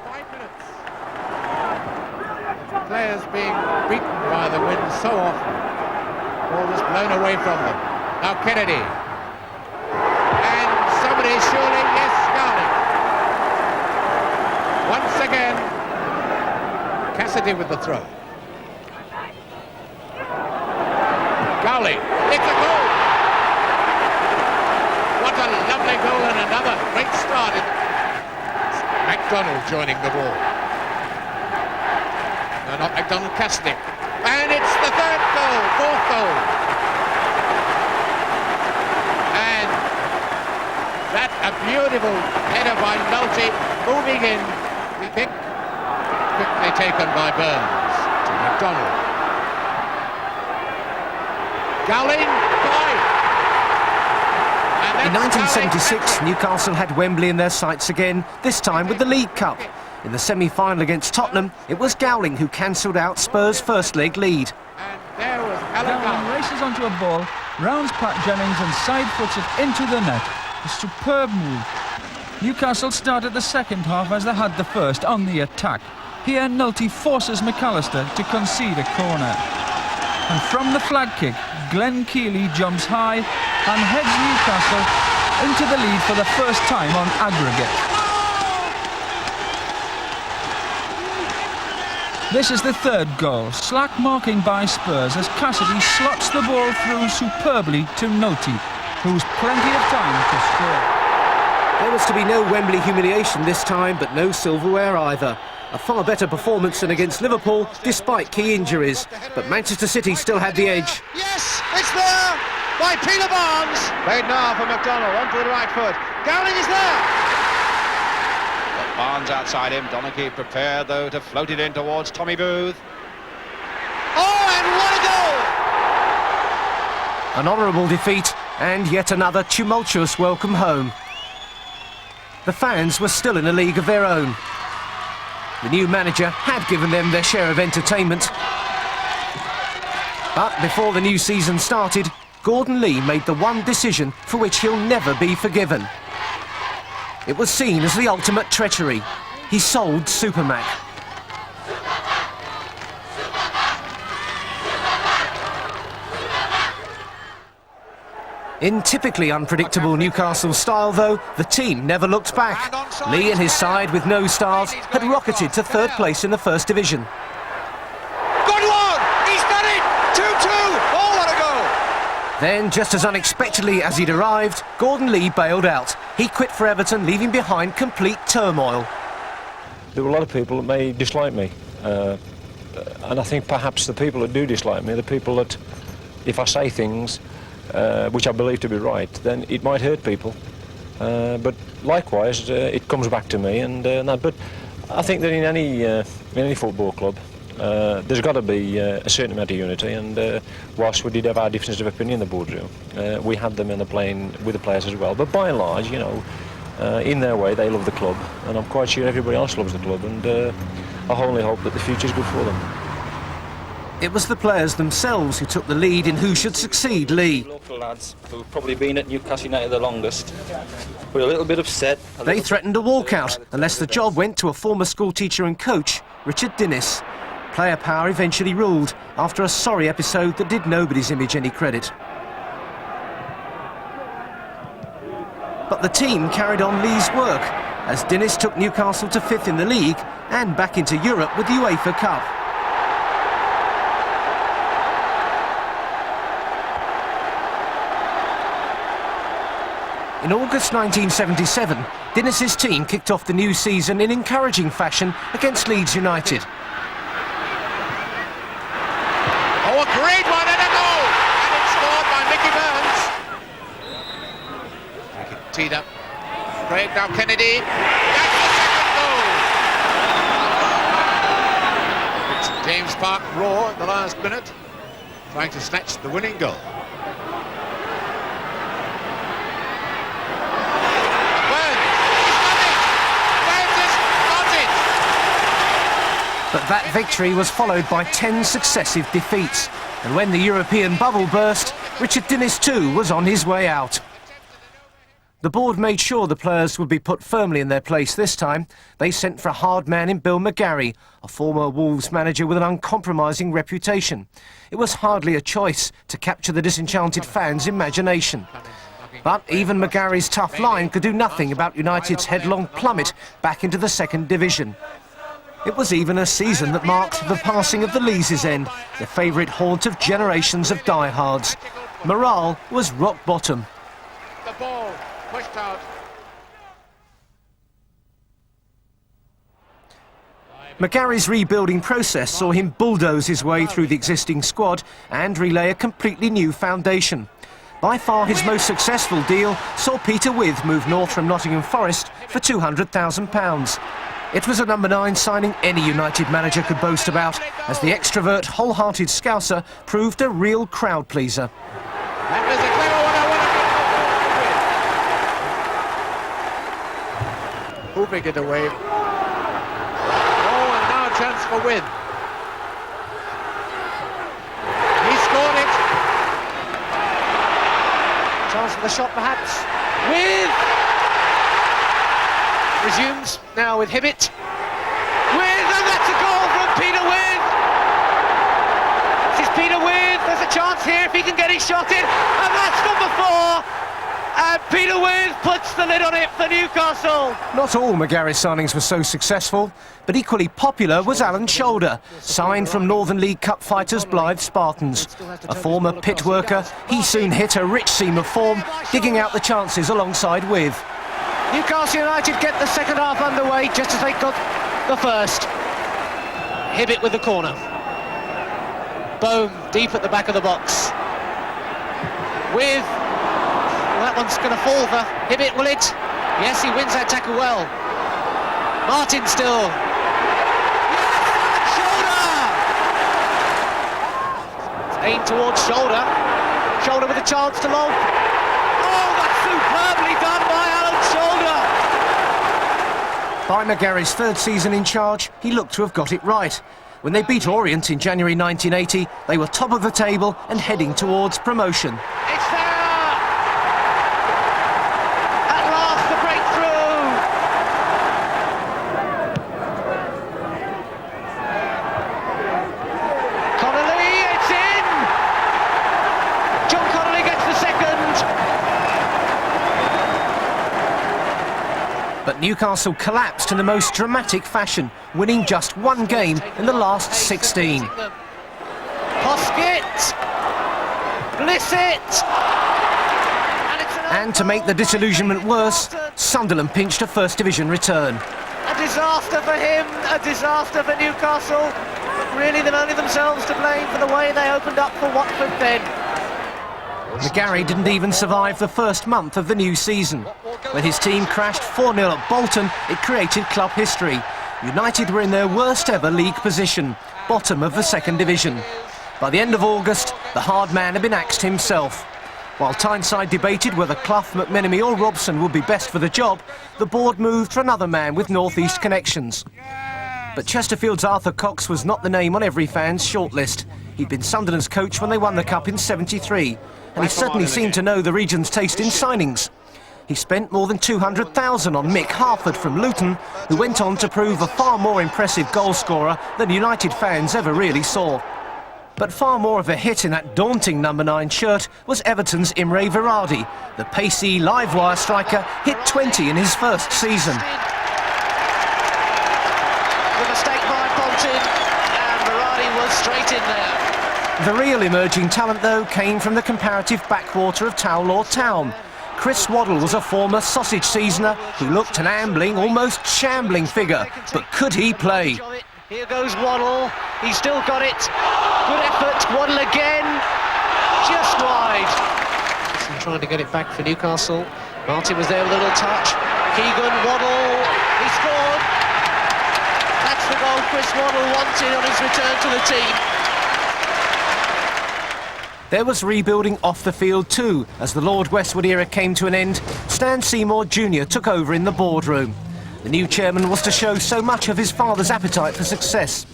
Players being beaten by the wind so often, all this blown away from them. Now Kennedy, and somebody surely, yes, Gowling. Once again, Cassidy with the throw. Gowling, it's a goal! What a lovely goal and another great start. MacDonald joining the ball. No, not MacDonald, Cassidy. And it's the third goal, fourth goal. And that a beautiful header by Nolte, moving in, we think, quickly taken by Burns to MacDonald. Gowling, in 1976, Newcastle had Wembley in their sights again, this time with the League Cup. In the semi-final against Tottenham, it was Gowling who cancelled out Spurs' first leg lead. Gowling races onto a ball, rounds Pat Jennings and side-foots it into the net. A superb move. Newcastle started the second half as they had the first on the attack. Here Nolte forces McAllister to concede a corner. And from the flag kick, Glenn Keeley jumps high and heads Newcastle into the lead for the first time on aggregate. This is the third goal, slack marking by Spurs as Cassidy slots the ball through superbly to Nolte, who's plenty of time to score. There was to be no Wembley humiliation this time, but no silverware either. A far better performance than against Liverpool, despite key injuries. But Manchester City still had the edge. Yes, it's there by Peter Barnes. Played now for MacDonald, onto the right foot. Gowling is there. Got Barnes outside him. Donaghy prepared, though, to float it in towards Tommy Booth. Oh, and what a goal! An honourable defeat, and yet another tumultuous welcome home. The fans were still in a league of their own. The new manager had given them their share of entertainment. But before the new season started, Gordon Lee made the one decision for which he'll never be forgiven. It was seen as the ultimate treachery. He sold Supermac. In typically unpredictable Newcastle style, though, the team never looked back. Lee and his side, with no stars, had rocketed to third place in the First Division. Good one! He's done it! 2-2! Oh, what a goal! Then, just as unexpectedly as he'd arrived, Gordon Lee bailed out. He quit for Everton, leaving behind complete turmoil. There were a lot of people that may dislike me. And I think perhaps the people that do dislike me are the people that, if I say things which I believe to be right, then it might hurt people. But likewise, it comes back to me. And that. But I think that in any football club, there's got to be a certain amount of unity. And whilst we did have our differences of opinion in the boardroom, we had them in the playing with the players as well. But by and large, you know, in their way, they love the club, and I'm quite sure everybody else loves the club. And I only hope that the future's good for them. It was the players themselves who took the lead in who should succeed Lee. Local lads who've probably been at Newcastle United the longest. We're a little bit upset. They threatened a walkout unless the job went to a former school teacher and coach, Richard Dinnis. Player power eventually ruled after a sorry episode that did nobody's image any credit. But the team carried on Lee's work as Dinnis took Newcastle to 5th in the league and back into Europe with the UEFA Cup. In August 1977, Dinnis's team kicked off the new season in encouraging fashion against Leeds United. Oh, a great one and a goal! And it's scored by Mickey Burns. Teed up. Craig, now Kennedy. That's the second goal! It's James Park Raw at the last minute, trying to snatch the winning goal. But that victory was followed by 10 successive defeats. And when the European bubble burst, Richard Dinnis too was on his way out. The board made sure the players would be put firmly in their place this time. They sent for a hard man in Bill McGarry, a former Wolves manager with an uncompromising reputation. It was hardly a choice to capture the disenchanted fans' imagination. But even McGarry's tough line could do nothing about United's headlong plummet back into the second division. It was even a season that marked the passing of the Lees' End, the favourite haunt of generations of diehards. Morale was rock bottom. The ball pushed out. McGarry's rebuilding process saw him bulldoze his way through the existing squad and relay a completely new foundation. By far his most successful deal saw Peter Withe move north from Nottingham Forest for £200,000. It was a number 9 signing any United manager could boast about, as the extrovert, wholehearted Scouser proved a real crowd pleaser. That was a clever one. Hooping it away. Oh, and now a chance for Withe. He scored it. Chance for the shot, perhaps. Withe! Resumes now with Hibbett. Withe, and that's a goal from Peter Withe! This is Peter Withe, there's a chance here if he can get his shot in, and that's number 4! And Peter Withe puts the lid on it for Newcastle. Not all McGarry's signings were so successful, but equally popular was Alan Shoulder, signed from Northern League Cup fighters Blythe Spartans. A former pit worker, he soon hit a rich seam of form, digging out the chances alongside Withe. Newcastle United get the second half underway just as they got the first. Hibbett with the corner. Bohm deep at the back of the box. With... well, that one's going to fall for Hibbett, will it? Yes, he wins that tackle well. Martin still. Yes, Shoulder! Aimed towards Shoulder. Shoulder with a chance to lob. Oh, that's superbly done by Alan Shoulder! By McGarry's third season in charge, he looked to have got it right. When they beat Orient in January 1980, they were top of the table and heading towards promotion. It's there! At last, the breakthrough! Connolly, it's in! John Connolly gets the second. But Newcastle collapsed in the most dramatic fashion, winning just one game in the last 16. Poskett! Blissett! And to make the disillusionment worse, Sunderland pinched a First Division return. A disaster for him, a disaster for Newcastle. But really, they've only themselves to blame for the way they opened up for Watford then. McGarry didn't even survive the first month of the new season. When his team crashed 4-0 at Bolton, it created club history. United were in their worst ever league position, bottom of the Second Division. By the end of August, the hard man had been axed himself. While Tyneside debated whether Clough, McMenemy or Robson would be best for the job, the board moved for another man with North East connections. But Chesterfield's Arthur Cox was not the name on every fan's shortlist. He'd been Sunderland's coach when they won the Cup in '73, and he certainly seemed to know the region's taste in signings. He spent more than $200,000 on Mick Harford from Luton, who went on to prove a far more impressive goalscorer than United fans ever really saw. But far more of a hit in that daunting number 9 shirt was Everton's Imre Varadi. The pacey, live-wire striker hit 20 in his first season. The mistake by Bolton, and Varadi was straight in there. The real emerging talent, though, came from the comparative backwater of Towlaw Town. Chris Waddle was a former sausage seasoner who looked an ambling, almost shambling figure. But could he play? Here goes Waddle, he's still got it. Good effort, Waddle again, just wide. He's trying to get it back for Newcastle. Martin was there with a little touch. Keegan, Waddle, he scored. That's the goal Chris Waddle wanted on his return to the team. There was rebuilding off the field too. As the Lord Westwood era came to an end, Stan Seymour Jr. took over in the boardroom. The new chairman was to show so much of his father's appetite for success.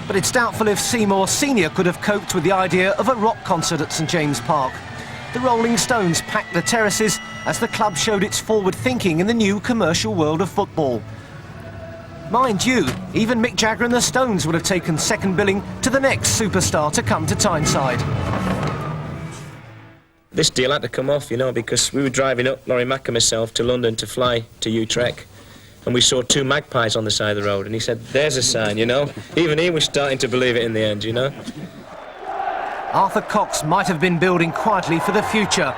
But it's doubtful if Seymour Sr. could have coped with the idea of a rock concert at St James Park. The Rolling Stones packed the terraces as the club showed its forward thinking in the new commercial world of football. Mind you, even Mick Jagger and the Stones would have taken second billing to the next superstar to come to Tyneside. This deal had to come off, you know, because we were driving up, Laurie Mack and myself, to London to fly to Utrecht, and we saw 2 magpies on the side of the road, and he said, there's a sign, you know. Even he was starting to believe it in the end, you know. Arthur Cox might have been building quietly for the future,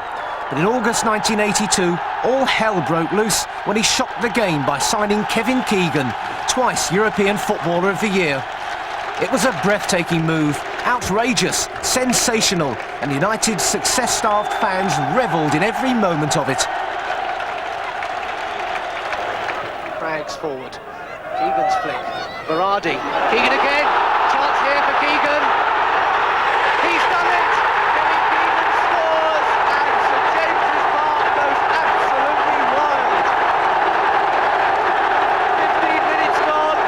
but in August 1982, all hell broke loose when he shocked the game by signing Kevin Keegan, twice European Footballer of the Year. It was a breathtaking move, outrageous, sensational, and United's success-starved fans revelled in every moment of it. Craggs forward, Keegan's flick, Varadi, Keegan again, chance here for Keegan. He's done it! Kevin Keegan scores, and St James's Park goes absolutely wild. 15 minutes gone,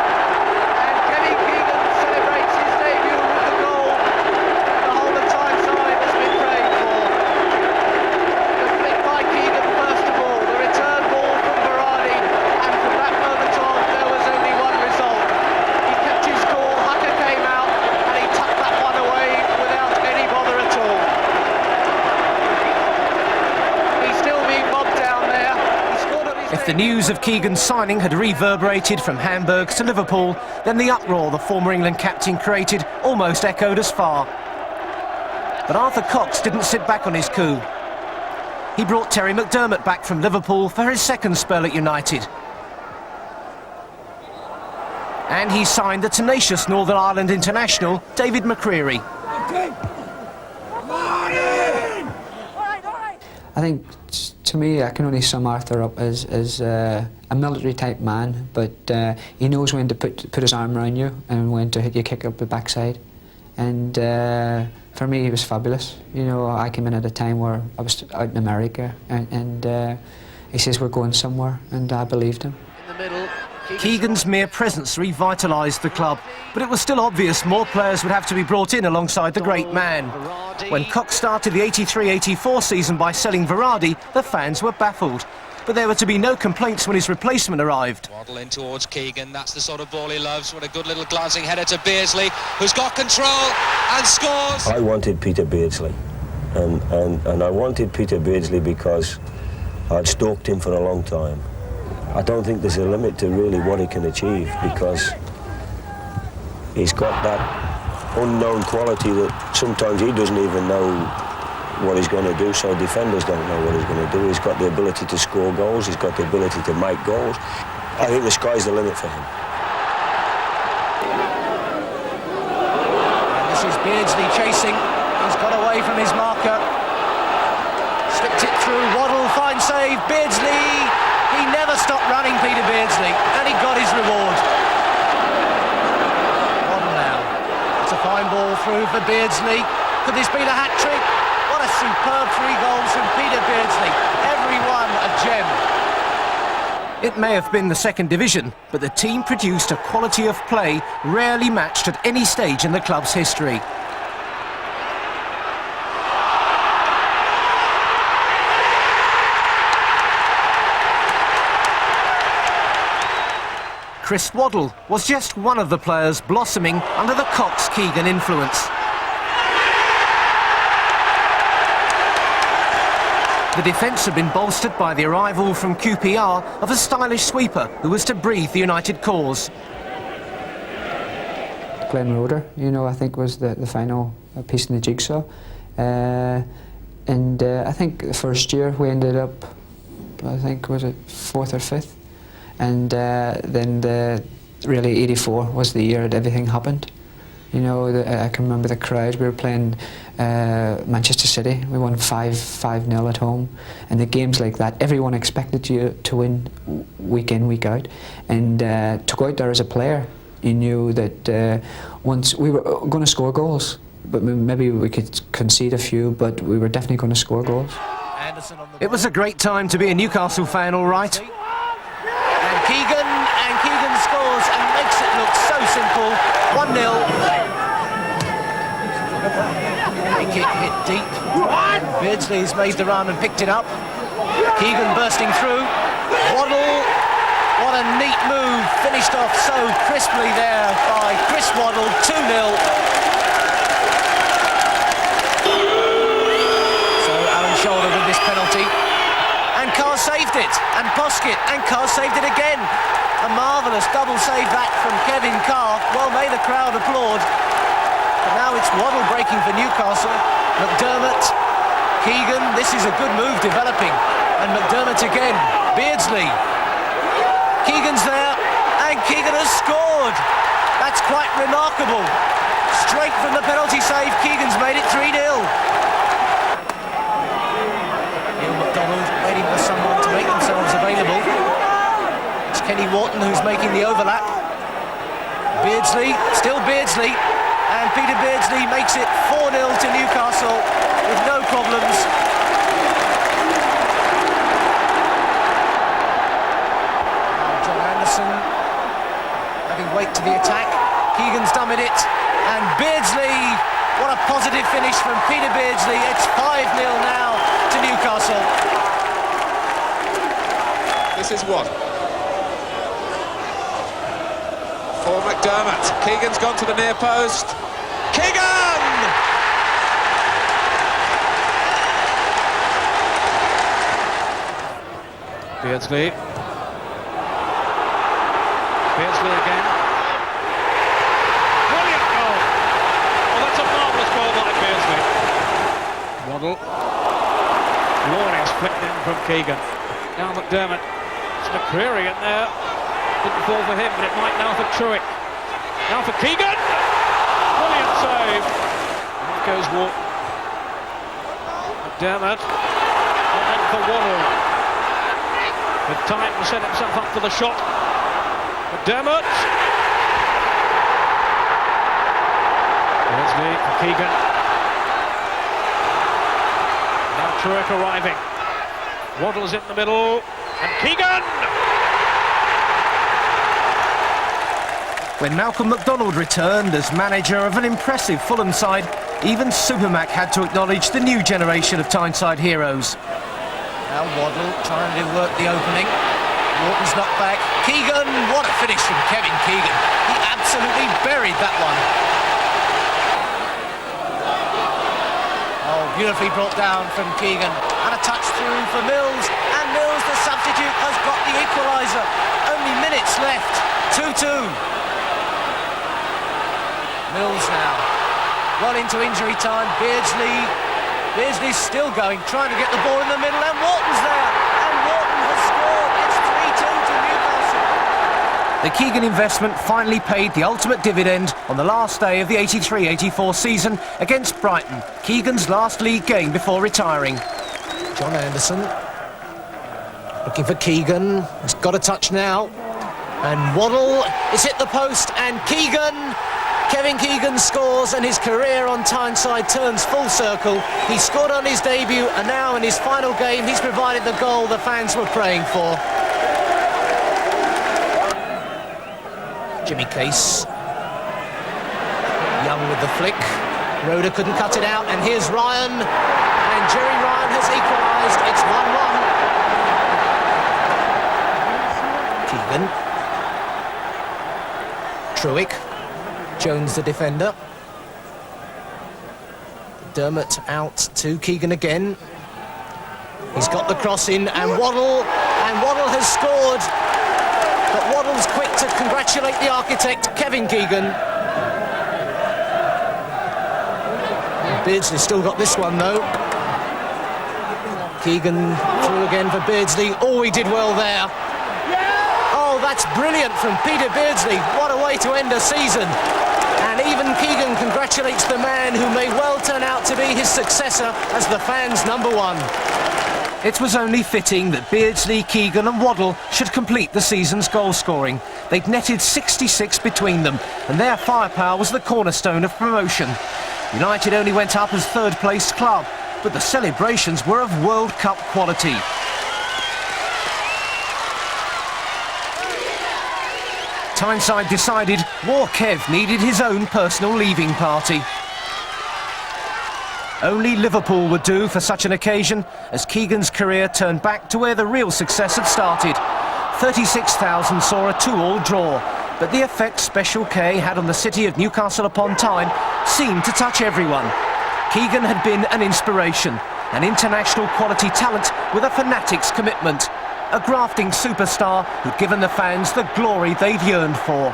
and Kevin Keegan celebrates his debut with the goal the whole of Tyneside has been praying for. The flick by Keegan first of all, the return ball from Varadi, and from that moment on there was only one result. He kept his cool, Hucker came out and he tucked that one away without any bother at all. He's still being mobbed down there. He scored on his If the news of Keegan's signing had reverberated from Hamburg to Liverpool, then the uproar the former England captain created almost echoed as far. But Arthur Cox didn't sit back on his coup. He brought Terry McDermott back from Liverpool for his second spell at United. And he signed the tenacious Northern Ireland international, David McCreary. I think, to me, I can only sum Arthur up as a military-type man, but he knows when to put his arm around you and when to hit you kick up the backside. And for me, he was fabulous. You know, I came in at a time where I was out in America, and he says we're going somewhere, and I believed him. in the middle. Keegan's mere presence revitalised the club, but it was still obvious more players would have to be brought in alongside the great man. When Cox started the 83-84 season by selling Varadi, the fans were baffled. But there were to be no complaints when his replacement arrived. Waddle in towards Keegan, that's the sort of ball he loves. What a good little glancing header to Beardsley, who's got control and scores. I wanted Peter Beardsley, and I wanted Peter Beardsley because I'd stalked him for a long time. I don't think there's a limit to really what he can achieve, because he's got that unknown quality that sometimes he doesn't even know what he's going to do, so defenders don't know what he's going to do. He's got the ability to score goals, he's got the ability to make goals. I think the sky's the limit for him. And this is Beardsley chasing. He's got away from his marker. Slipped it through. Waddle, fine save. Beardsley. He never stopped running, Peter Beardsley, and he got his reward. Waddle now. It's a fine ball through for Beardsley. Could this be the hat-trick? What a superb 3 goals from Peter Beardsley. Every one a gem. It may have been the second division, but the team produced a quality of play rarely matched at any stage in the club's history. Chris Waddle was just one of the players blossoming under the Cox-Keegan influence. The defence had been bolstered by the arrival from QPR of a stylish sweeper who was to breathe the United cause. Glenn Roeder, you know, I think was the final piece in the jigsaw. I think the first year we ended up, I think, was it 4th or 5th? And then really 84 was the year that everything happened. You know, I can remember the crowd. We were playing Manchester City. We won 5-0 at home. And the games like that, everyone expected you to win week in, week out. And to go out there as a player, you knew that once we were going to score goals, but maybe we could concede a few, but we were definitely going to score goals. It was a great time to be a Newcastle fan, all right. And Keegan scores and makes it look so simple. 1-0. Free kick hit deep. Beardsley's made the run and picked it up. Keegan bursting through. Waddle, what a neat move. Finished off so crisply there by Chris Waddle. 2-0. So Alan Shoulder with this penalty. And Carr saved it, and Poskett, and Carr saved it again. A marvellous double save that from Kevin Carr. Well, may the crowd applaud. But now it's Waddle breaking for Newcastle. McDermott, Keegan, this is a good move developing. And McDermott again, Beardsley. Keegan's there, and Keegan has scored. That's quite remarkable. Straight from the penalty save, Keegan's made it 3-0. Waiting for someone to make themselves available. It's Kenny Wharton who's making the overlap. Beardsley, still Beardsley, and Peter Beardsley makes it 4-0 to Newcastle with no problems. John Anderson having weight to the attack. Keegan's done with it, and Beardsley, what a positive finish from Peter Beardsley. It's 5-0 now to Newcastle. This is what? For McDermott. Keegan's gone to the near post. Keegan! Beardsley. Beardsley again. Brilliant goal! Well, that's a marvellous goal by Beardsley. Waddle. Glorious flicked in from Keegan. Now McDermott. McCreary in there. Didn't fall for him, but it might now for Truitt. Now for Keegan. Brilliant save. There goes Wharton. McDermott. And then for Waddle. With time to set himself up for the shot. McDermott. Beardsley for Keegan. Now Truitt arriving. Waddle's in the middle. And Keegan! When Malcolm MacDonald returned as manager of an impressive Fulham side, even Supermac had to acknowledge the new generation of Tyneside heroes. Now Waddle trying to work the opening. Wharton's knocked back. Keegan, what a finish from Kevin Keegan. He absolutely buried that one. Oh, beautifully brought down from Keegan. And a touch through for Mills. And Mills, the substitute, has got the equaliser. buzzer. Only minutes left. 2-2. Mills now. Well into injury time. Beardsley's still going, trying to get the ball in the middle, and Wharton's there. And Wharton has scored. It's 3-2 to Newcastle. The Keegan investment finally paid the ultimate dividend on the last day of the 83-84 season against Brighton. Keegan's last league game before retiring. John Anderson looking for Keegan. He's got a touch now. And Waddle is hit the post, and Kevin Keegan scores, and his career on Tyneside turns full circle. He scored on his debut, and now in his final game he's provided the goal the fans were praying for. Jimmy Case, Young with the flick. Roeder couldn't cut it out, and here's Ryan, and Jerry Ryan has equalised. It's 1-1. Keegan, Truick, Jones the defender. Dermot out to Keegan again. He's got the cross in, and Waddle has scored. But Waddle's quick to congratulate the architect, Kevin Keegan. Beardsley still got this one though. Keegan through again for Beardsley. Oh, he did well there. Oh, that's brilliant from Peter Beardsley. What a way to end a season. And even Keegan congratulates the man who may well turn out to be his successor as the fans' #1. It was only fitting that Beardsley, Keegan and Waddle should complete the season's goal scoring. They'd netted 66 between them, and their firepower was the cornerstone of promotion. United only went up as third-place club, but the celebrations were of World Cup quality. Tyneside decided War Kev needed his own personal leaving party. Only Liverpool would do for such an occasion, as Keegan's career turned back to where the real success had started. 36,000 saw a 2-2 draw, but the effect Special K had on the city of Newcastle upon Tyne seemed to touch everyone. Keegan had been an inspiration, an international quality talent with a fanatic's commitment. A grafting superstar who'd given the fans the glory they'd yearned for.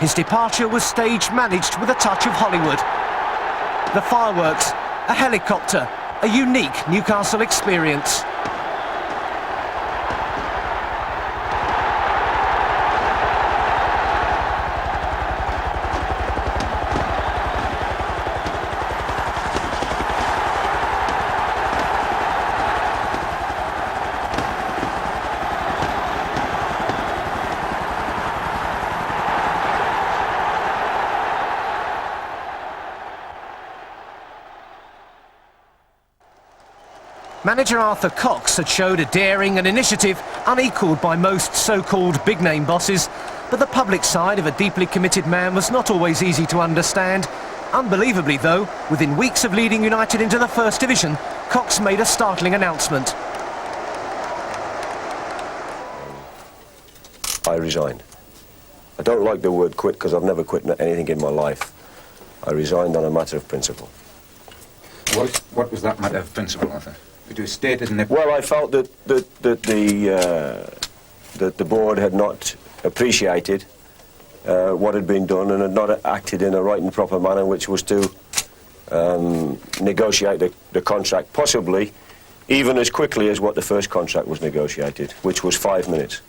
His departure was stage-managed with a touch of Hollywood. The fireworks, a helicopter, a unique Newcastle experience. Manager Arthur Cox had showed a daring and initiative unequalled by most so-called big-name bosses, but the public side of a deeply committed man was not always easy to understand. Unbelievably though, within weeks of leading United into the First Division, Cox made a startling announcement. I resigned. I don't like the word quit because I've never quit anything in my life. I resigned on a matter of principle. What was that matter of principle, Arthur? It was stated in the... Well, I felt that the board had not appreciated what had been done and had not acted in a right and proper manner, which was to negotiate the contract, possibly even as quickly as what the first contract was negotiated, which was 5 minutes.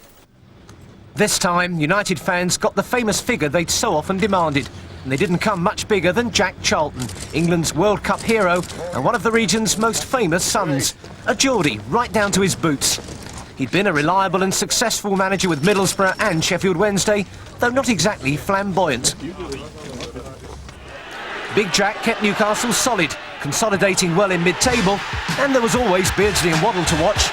This time, United fans got the famous figure they'd so often demanded, and they didn't come much bigger than Jack Charlton, England's World Cup hero and one of the region's most famous sons. A Geordie right down to his boots. He'd been a reliable and successful manager with Middlesbrough and Sheffield Wednesday, though not exactly flamboyant. Big Jack kept Newcastle solid, consolidating well in mid-table, and there was always Beardsley and Waddle to watch.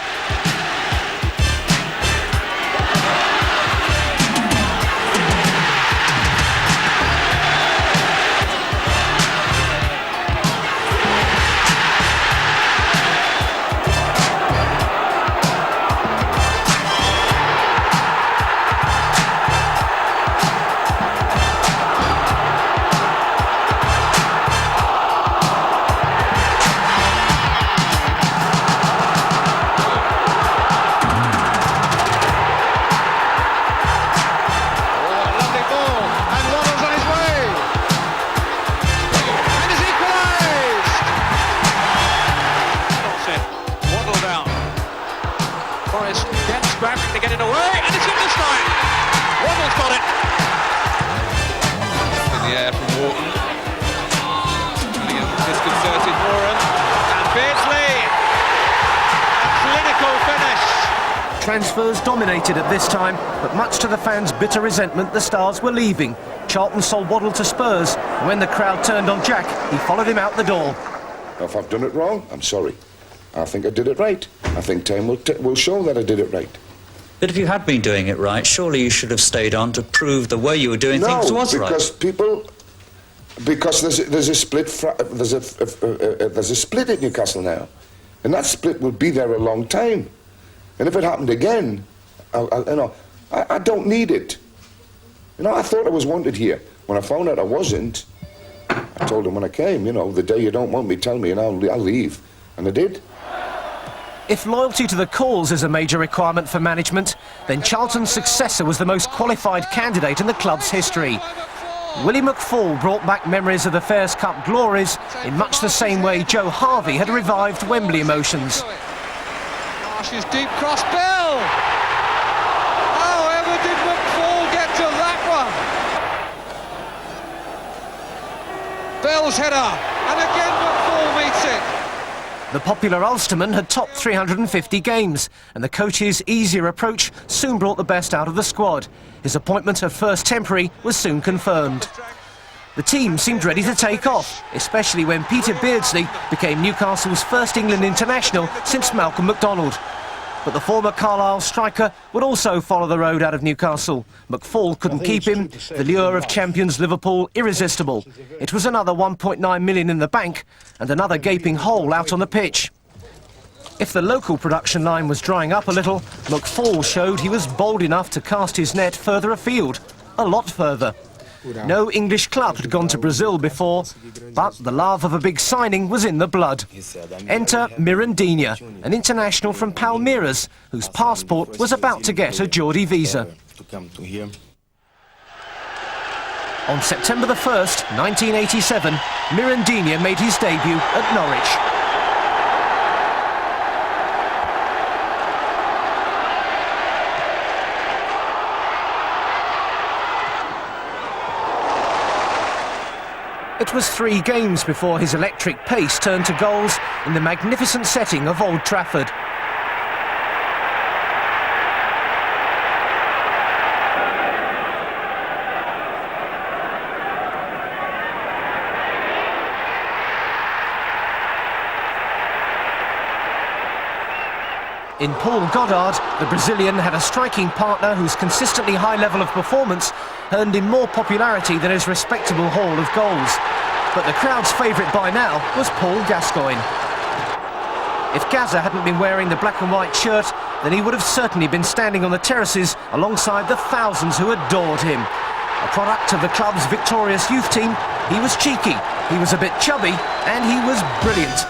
Bashing to get it away, and it's in this time. Waddle's got it. In the air from Wharton. Disconcerted Moran. And Beardsley. A clinical finish. Transfers dominated at this time, but much to the fans' bitter resentment, the Stars were leaving. Charlton sold Waddle to Spurs, and when the crowd turned on Jack, he followed him out the door. If I've done it wrong, I'm sorry. I think I did it right. I think time will show that I did it right. But if you had been doing it right, surely you should have stayed on to prove the way you were doing things was right. Because there's a split. There's a split at Newcastle now, and that split will be there a long time. And if it happened again, I don't need it. You know, I thought I was wanted here. When I found out I wasn't, I told him when I came, you know, the day you don't want me, tell me, and I'll leave. And I did. If loyalty to the cause is a major requirement for management, then Charlton's successor was the most qualified candidate in the club's history. Willie McFall brought back memories of the Fairs Cup glories in much the same way Joe Harvey had revived Wembley emotions. Marsh's deep cross, Bell! However did McFall get to that one? Bell's header, and again McFall meets it. The popular Ulsterman had topped 350 games, and the coach's easier approach soon brought the best out of the squad. His appointment, at first temporary, was soon confirmed. The team seemed ready to take off, especially when Peter Beardsley became Newcastle's first England international since Malcolm MacDonald. But the former Carlisle striker would also follow the road out of Newcastle. McFall couldn't keep him, the lure of champions Liverpool irresistible. It was another 1.9 million in the bank and another gaping hole out on the pitch. If the local production line was drying up a little, McFall showed he was bold enough to cast his net further afield, a lot further. No English club had gone to Brazil before, but the love of a big signing was in the blood. Enter Mirandinha, an international from Palmeiras, whose passport was about to get a Geordie visa. On September the 1st, 1987, Mirandinha made his debut at Norwich. It was 3 games before his electric pace turned to goals in the magnificent setting of Old Trafford. In Paul Goddard, the Brazilian had a striking partner whose consistently high level of performance earned him more popularity than his respectable haul of goals. But the crowd's favourite by now was Paul Gascoigne. If Gazza hadn't been wearing the black and white shirt, then he would have certainly been standing on the terraces alongside the thousands who adored him. A product of the club's victorious youth team, he was cheeky, he was a bit chubby, and he was brilliant.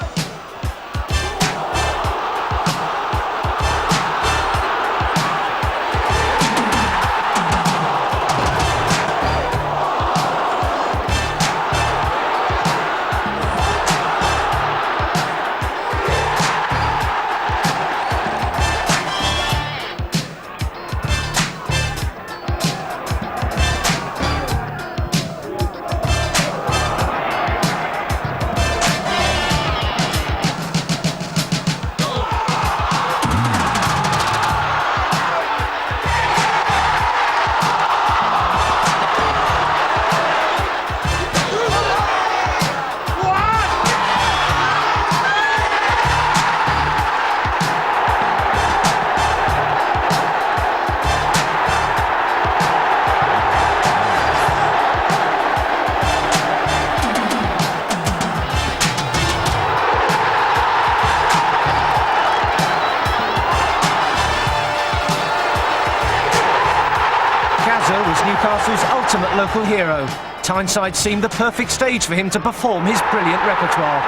Was Newcastle's ultimate local hero. Tyneside seemed the perfect stage for him to perform his brilliant repertoire.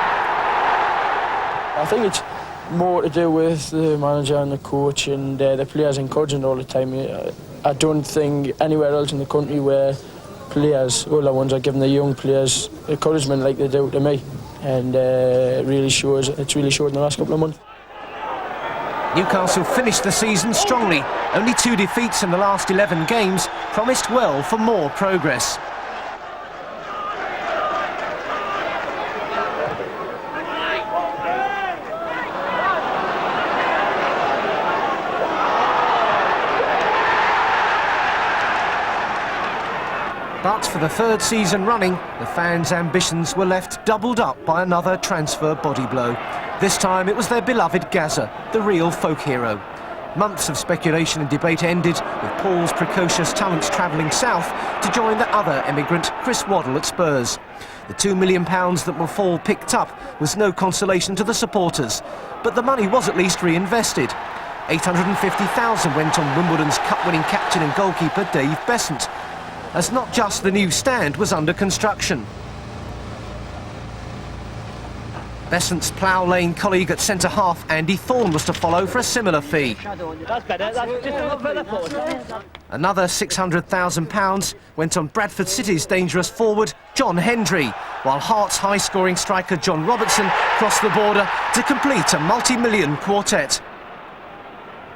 I think it's more to do with the manager and the coach and the players encouraging all the time. I don't think anywhere else in the country where players, older ones, are giving the young players encouragement like they do to me, and it's really showed in the last couple of months. Newcastle finished the season strongly. Only 2 defeats in the last 11 games promised well for more progress. But for the 3rd season running, the fans' ambitions were left doubled up by another transfer body blow. This time it was their beloved Gazza, the real folk hero. Months of speculation and debate ended with Paul's precocious talents travelling south to join the other emigrant, Chris Waddle, at Spurs. The £2 million that Paul picked up was no consolation to the supporters, but the money was at least reinvested. £850,000 went on Wimbledon's cup-winning captain and goalkeeper Dave Besant, as not just the new stand was under construction. Besant's Plough Lane colleague at centre-half, Andy Thorne, was to follow for a similar fee. That's better, that's just a little further forward. Another £600,000 went on Bradford City's dangerous forward, John Hendry, while Hearts' high-scoring striker John Robertson crossed the border to complete a multi-million quartet.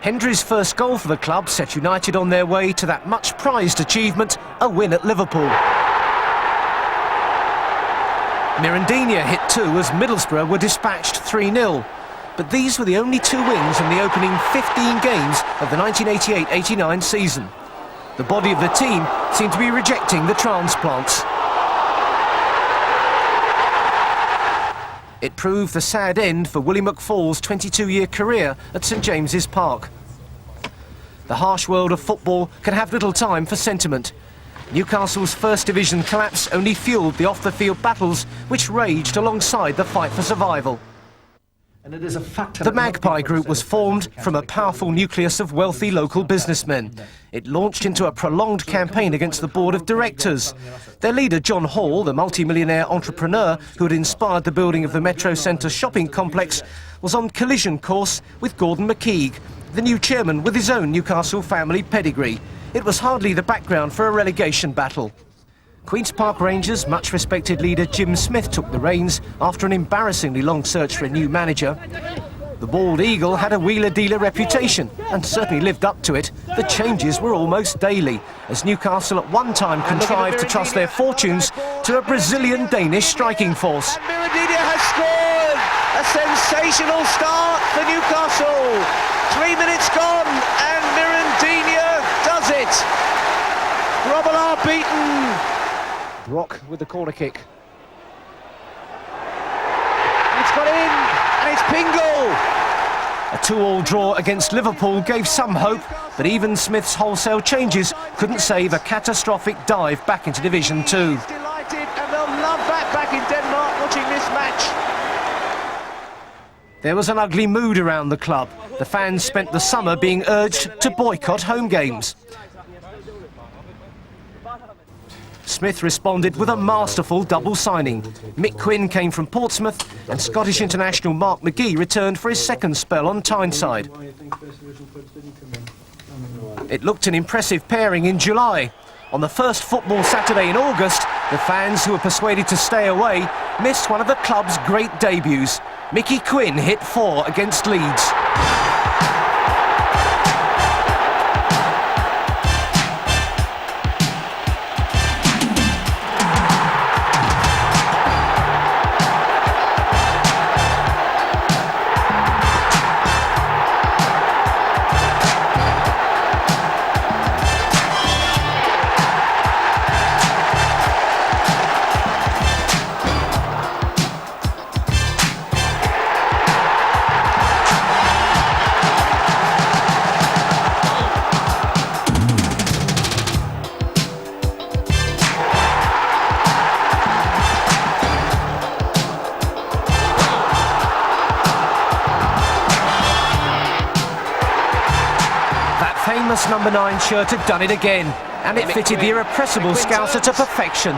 Hendry's first goal for the club set United on their way to that much-prized achievement, a win at Liverpool. Mirandinha hit 2 as Middlesbrough were dispatched 3-0. But these were the only 2 wins in the opening 15 games of the 1988-89 season. The body of the team seemed to be rejecting the transplants. It proved the sad end for Willie McFall's 22-year career at St James's Park. The harsh world of football can have little time for sentiment. Newcastle's First Division collapse only fuelled the off-the-field battles which raged alongside the fight for survival. And it is a fact the Magpie Group was formed from a powerful nucleus of wealthy local businessmen. It launched into a prolonged campaign against the board of directors. Their leader, John Hall, the multi-millionaire entrepreneur who had inspired the building of the Metro Centre shopping complex, was on collision course with Gordon McKeague, the new chairman with his own Newcastle family pedigree. It was hardly the background for a relegation battle. Queen's Park Rangers' much-respected leader Jim Smith took the reins after an embarrassingly long search for a new manager. The Bald Eagle had a wheeler-dealer reputation and certainly lived up to it. The changes were almost daily, as Newcastle at one time contrived to trust their fortunes to a Brazilian-Danish striking force. And Mirandinha has scored! A sensational start for Newcastle. 3 minutes gone and Mirandinha does it. Grobbelaar beaten. Rock with the corner kick. It's got in, and it's Pingle. A 2-2 draw against Liverpool gave some hope, but even Smith's wholesale changes couldn't save a catastrophic dive back into Division 2. He's delighted, and they'll love that back in Denmark watching this match. There was an ugly mood around the club. The fans spent the summer being urged to boycott home games. Smith responded with a masterful double signing. Mick Quinn came from Portsmouth and Scottish international Mark McGee returned for his second spell on Tyneside. It looked an impressive pairing in July. On the first football Saturday in August, the fans who were persuaded to stay away missed one of the club's great debuts. Mickey Quinn hit 4 against Leeds. Famous number 9 shirt had done it again, and it fitted the irrepressible Scouser to perfection.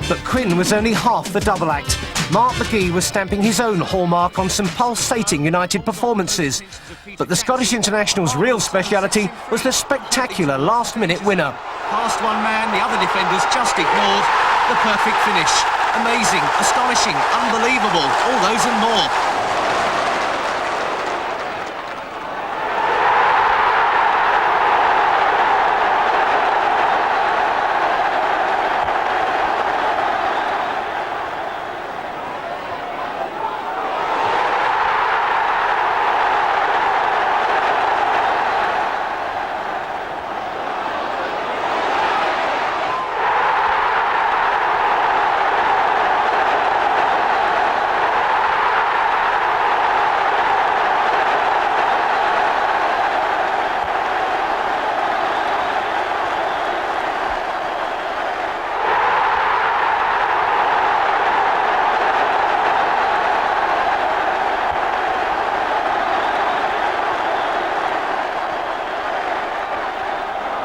But Quinn was only half the double act. Mark McGee was stamping his own hallmark on some pulsating United performances. But the Scottish international's real speciality was the spectacular last-minute winner. Past one man, the other defenders just ignored. The perfect finish. Amazing, astonishing, unbelievable, all those and more.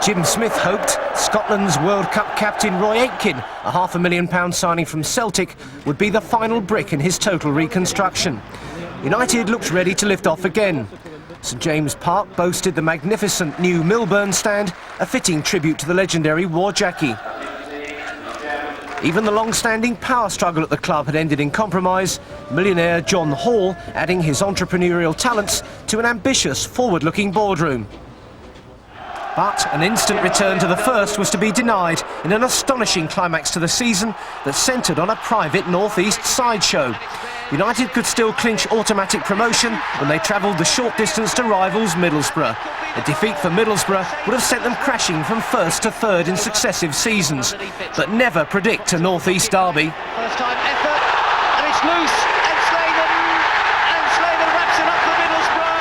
Jim Smith hoped Scotland's World Cup captain Roy Aitken, a £500,000 signing from Celtic, would be the final brick in his total reconstruction. United looked ready to lift off again. St James Park boasted the magnificent new Milburn stand, a fitting tribute to the legendary war Jackie. Even the long-standing power struggle at the club had ended in compromise, millionaire John Hall adding his entrepreneurial talents to an ambitious, forward-looking boardroom. But an instant return to the first was to be denied in an astonishing climax to the season that centred on a private north-east sideshow. United could still clinch automatic promotion when they travelled the short distance to rivals Middlesbrough. A defeat for Middlesbrough would have sent them crashing from first to third in successive seasons. But never predict a north-east derby. First time effort, and it's loose, and Slaven wraps it up for Middlesbrough.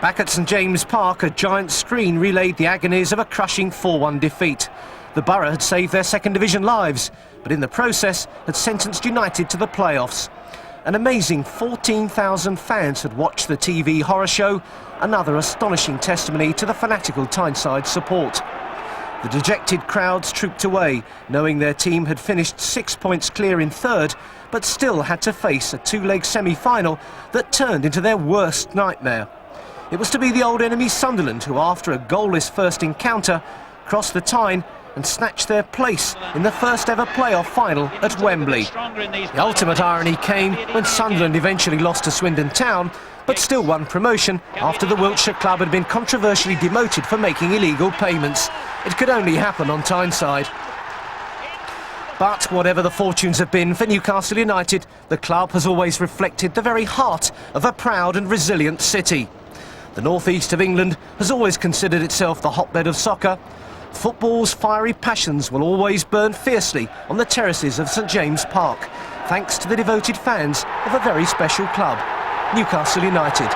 Back at St James Park, a giant screen relayed the agonies of a crushing 4-1 defeat. The Borough had saved their second division lives, but in the process had sentenced United to the playoffs. An amazing 14,000 fans had watched the TV horror show, another astonishing testimony to the fanatical Tyneside support. The dejected crowds trooped away, knowing their team had finished 6 points clear in third, but still had to face a two-leg semi-final that turned into their worst nightmare. It was to be the old enemy Sunderland who, after a goalless first encounter, crossed the Tyne and snatched their place in the first ever playoff final at Wembley. The ultimate irony came when Sunderland eventually lost to Swindon Town, but still won promotion after the Wiltshire club had been controversially demoted for making illegal payments. It could only happen on Tyneside. But whatever the fortunes have been for Newcastle United, the club has always reflected the very heart of a proud and resilient city. The northeast of England has always considered itself the hotbed of soccer. Football's fiery passions will always burn fiercely on the terraces of St James Park, thanks to the devoted fans of a very special club, Newcastle United.